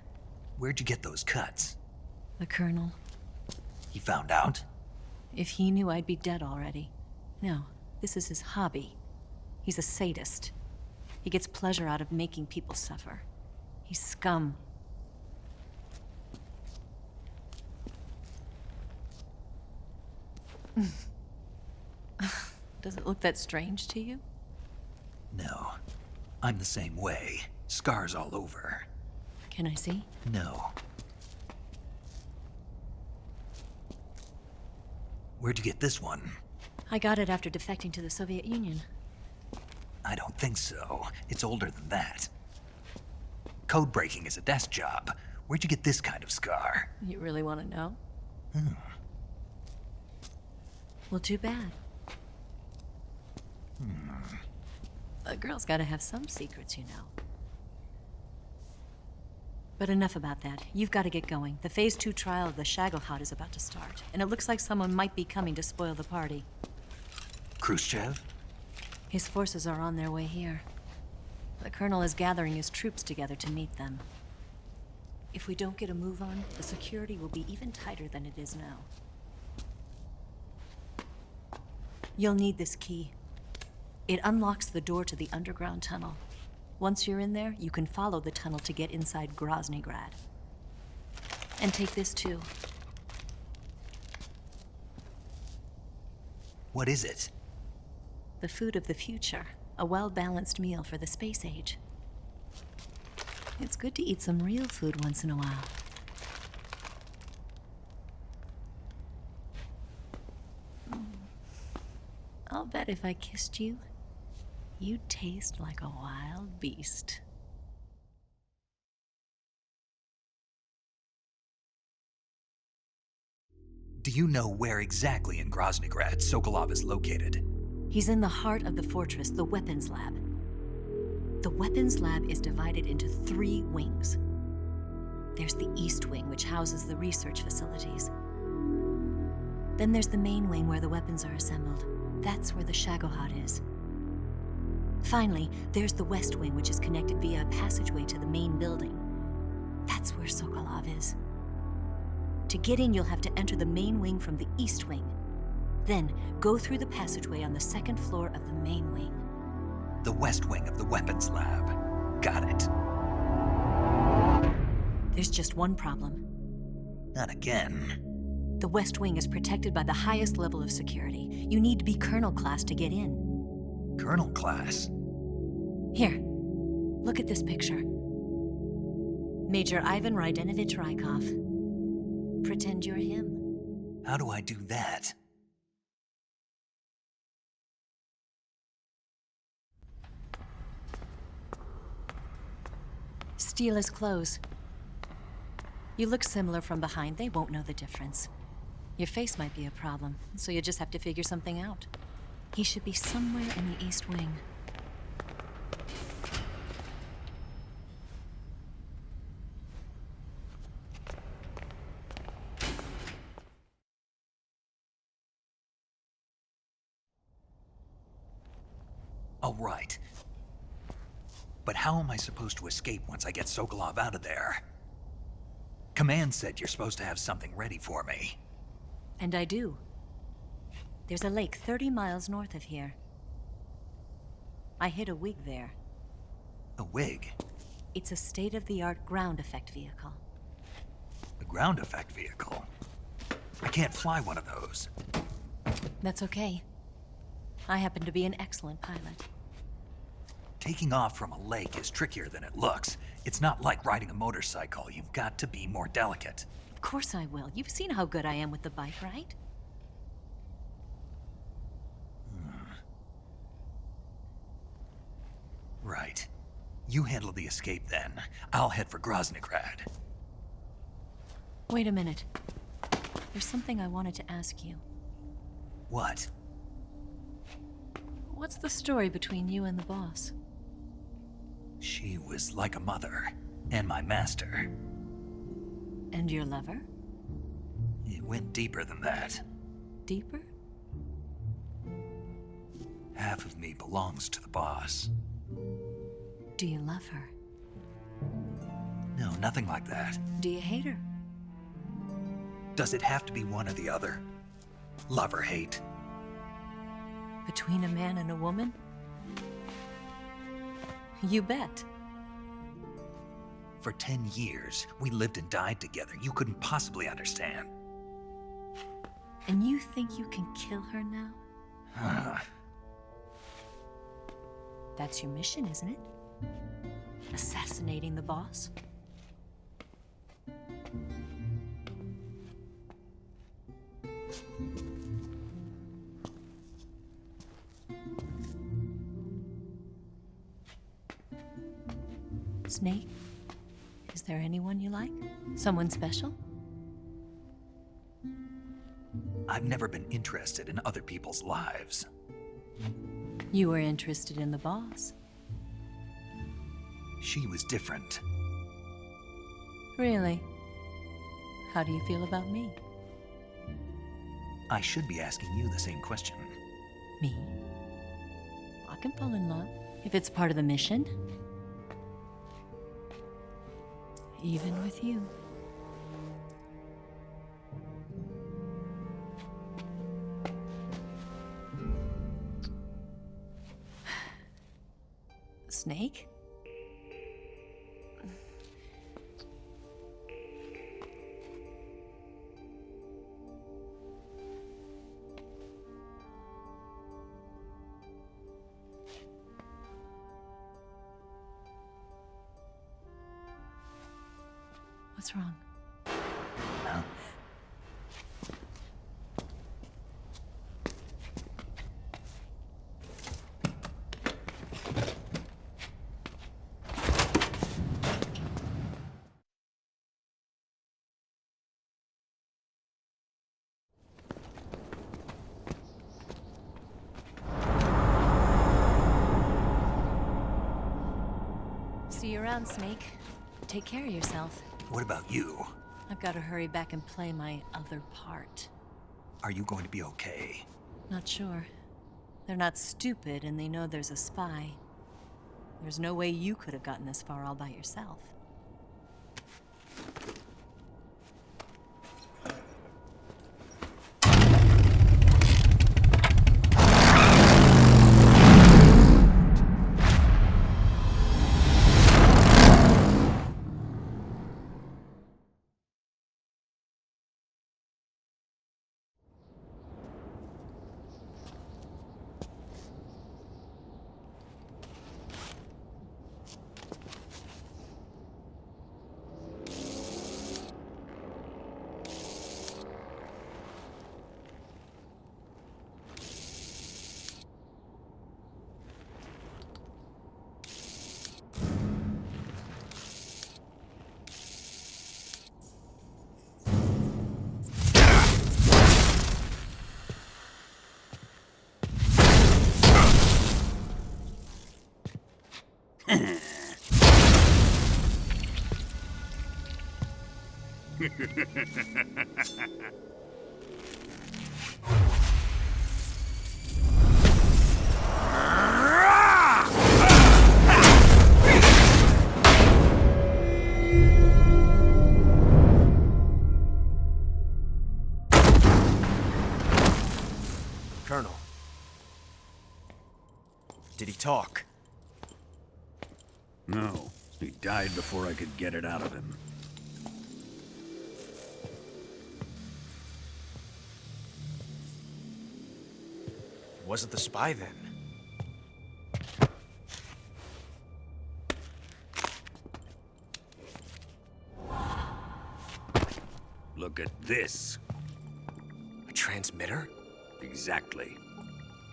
Where'd you get those cuts? The Colonel. He found out? If he knew, I'd be dead already. No, this is his hobby. He's a sadist. He gets pleasure out of making people suffer. He's scum. Does it look that strange to you? No. I'm the same way. Scars all over. Can I see? No. Where'd you get this one? I got it after defecting to the Soviet Union. I don't think so. It's older than that. Code breaking is a desk job. Where'd you get this kind of scar? You really want to know? Well, too bad. A girl's gotta have some secrets, you know. But enough about that. You've got to get going. The Phase 2 trial of the Shagohod is about to start, and it looks like someone might be coming to spoil the party. Khrushchev? His forces are on their way here. The Colonel is gathering his troops together to meet them. If we don't get a move on, the security will be even tighter than it is now. You'll need this key. It unlocks the door to the underground tunnel. Once you're in there, you can follow the tunnel to get inside Groznygrad. And take this too. What is it? The food of the future. A well-balanced meal for the space age. It's good to eat some real food once in a while. I'll bet if I kissed you, you'd taste like a wild beast. Do you know where exactly in Groznygrad Sokolov is located? He's in the heart of the fortress, the weapons lab. The weapons lab is divided into 3 wings. There's the East Wing, which houses the research facilities. Then there's the main wing where the weapons are assembled. That's where the Shagohod is. Finally, there's the West Wing, which is connected via a passageway to the main building. That's where Sokolov is. To get in, you'll have to enter the main wing from the East Wing. Then, go through the passageway on the 2nd floor of the main wing. The west wing of the weapons lab. Got it. There's just one problem. Not again. The West Wing is protected by the highest level of security. You need to be Colonel class to get in. Colonel class? Here, look at this picture. Major Ivan Rydenovich Rykov. Pretend you're him. How do I do that? Steal his clothes. You look similar from behind. They won't know the difference. Your face might be a problem, so you just have to figure something out. He should be somewhere in the East Wing. Oh, right. But how am I supposed to escape once I get Sokolov out of there? Command said you're supposed to have something ready for me. And I do. There's a lake 30 miles north of here. I hid a wig there. A wig? It's a state-of-the-art ground effect vehicle. A ground effect vehicle? I can't fly one of those. That's okay. I happen to be an excellent pilot. Taking off from a lake is trickier than it looks. It's not like riding a motorcycle. You've got to be more delicate. Of course I will. You've seen how good I am with the bike, right? Right. You handle the escape then. I'll head for Groznygrad. Wait a minute. There's something I wanted to ask you. What? What's the story between you and the boss? She was like a mother, and my master. And your lover? It went deeper than that. Deeper? Half of me belongs to the boss. Do you love her? No, nothing like that. Do you hate her? Does it have to be one or the other? Love or hate? Between a man and a woman? You bet. For 10 years, we lived and died together. You couldn't possibly understand. And you think you can kill her now? That's your mission, isn't it? Assassinating the boss? Snake, is there anyone you like? Someone special? I've never been interested in other people's lives. You were interested in the boss. She was different. Really? How do you feel about me? I should be asking you the same question. Me? I can fall in love if it's part of the mission. Even with you. Snake? What's wrong? Huh? See you around, Snake. Take care of yourself. What about you? I've got to hurry back and play my other part. Are you going to be okay? Not sure. They're not stupid, and they know there's a spy. There's no way you could have gotten this far all by yourself. Colonel. Did he talk? No, he died before I could get it out of him. Wasn't the spy then? Look at this. A transmitter? Exactly.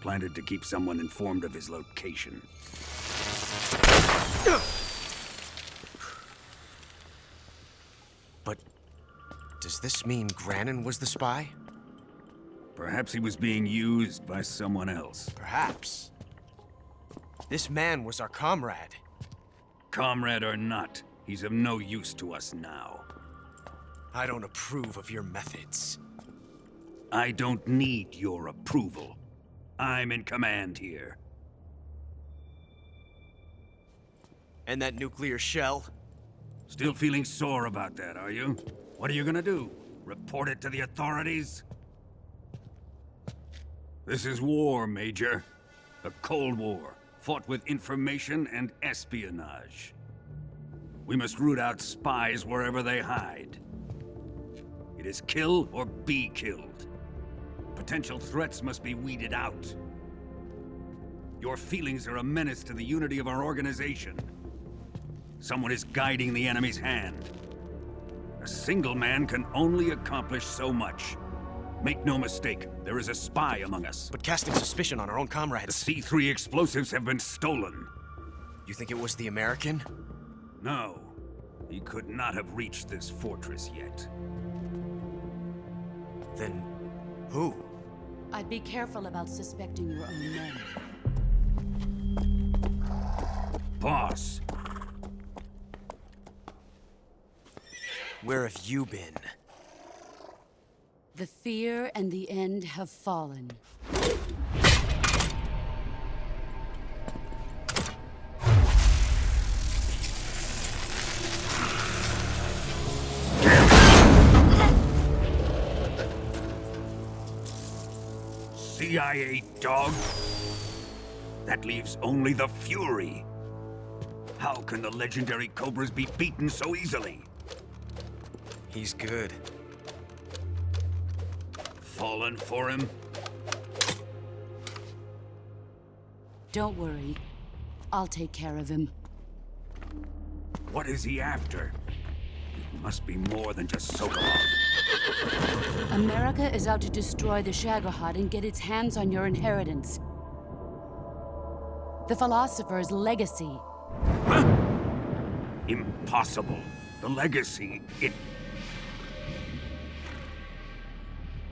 Planted to keep someone informed of his location. But does this mean Granin was the spy? Perhaps he was being used by someone else. Perhaps. This man was our comrade. Comrade or not, he's of no use to us now. I don't approve of your methods. I don't need your approval. I'm in command here. And that nuclear shell? Still feeling sore about that, are you? What are you gonna do? Report it to the authorities? This is war, Major. A Cold War, fought with information and espionage. We must root out spies wherever they hide. It is kill or be killed. Potential threats must be weeded out. Your feelings are a menace to the unity of our organization. Someone is guiding the enemy's hand. A single man can only accomplish so much. Make no mistake, there is a spy among us. But casting suspicion on our own The comrades. C3 explosives have been stolen. You think it was the American? No, he could not have reached this fortress yet. Then who? I'd be careful about suspecting your own men. Boss, Where have you been? The fear and the end have fallen. CIA dog? That leaves only the Fury. How can the legendary Cobras be beaten so easily? He's good. Fallen for him? Don't worry. I'll take care of him. What is he after? It must be more than just Sokolov. America is out to destroy the Shagohod and get its hands on your inheritance. The philosopher's legacy. Huh? Impossible. The legacy, it...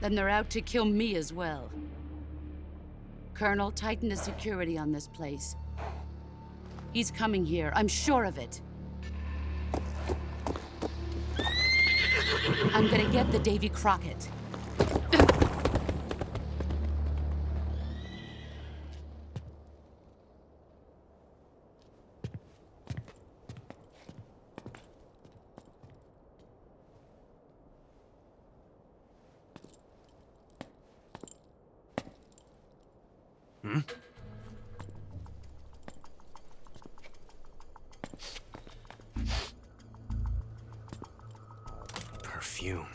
Then they're out to kill me as well. Colonel, tighten the security on this place. He's coming here, I'm sure of it. I'm gonna get the Davy Crockett. Perfume.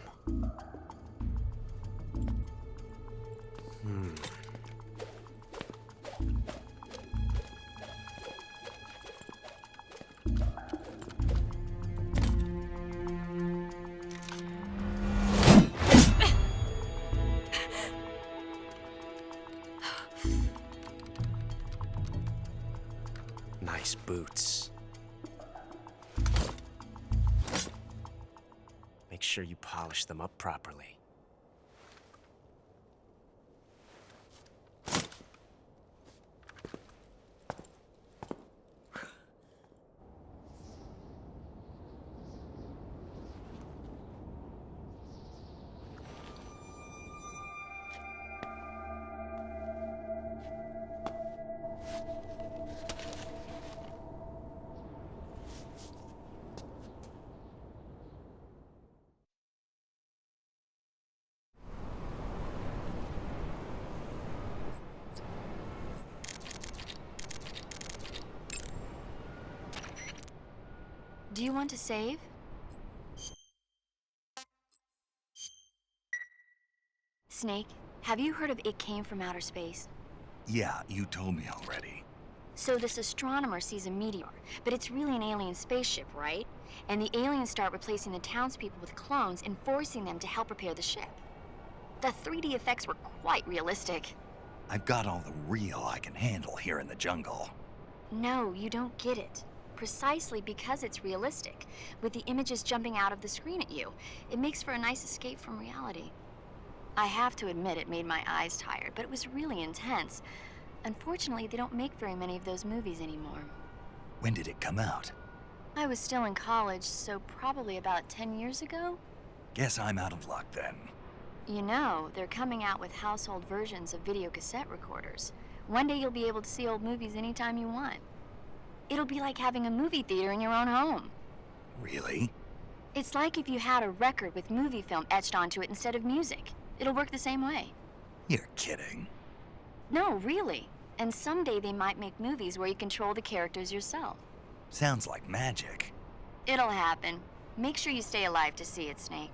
Nice boots. Make sure you polish them up properly. Do you want to save? Snake, have you heard of It Came from Outer Space? Yeah, you told me already. So this astronomer sees a meteor, but it's really an alien spaceship, right? And the aliens start replacing the townspeople with clones and forcing them to help repair the ship. The 3D effects were quite realistic. I've got all the real I can handle here in the jungle. No, you don't get it. Precisely because it's realistic, with the images jumping out of the screen at you. It makes for a nice escape from reality. I have to admit it made my eyes tired, but it was really intense. Unfortunately, they don't make very many of those movies anymore. When did it come out? I was still in college, so probably about 10 years ago? Guess I'm out of luck then. You know, they're coming out with household versions of video cassette recorders. One day you'll be able to see old movies anytime you want. It'll be like having a movie theater in your own home. Really? It's like if you had a record with movie film etched onto it instead of music. It'll work the same way. You're kidding. No, really. And someday they might make movies where you control the characters yourself. Sounds like magic. It'll happen. Make sure you stay alive to see it, Snake.